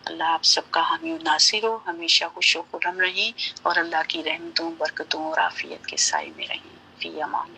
اللہ آپ سب کا حامی و ناصر ہو، ہمیشہ خوش و خرم رہیں اور اللہ کی رحمتوں، برکتوں اور عافیت کے سائے میں رہیں. فی امان.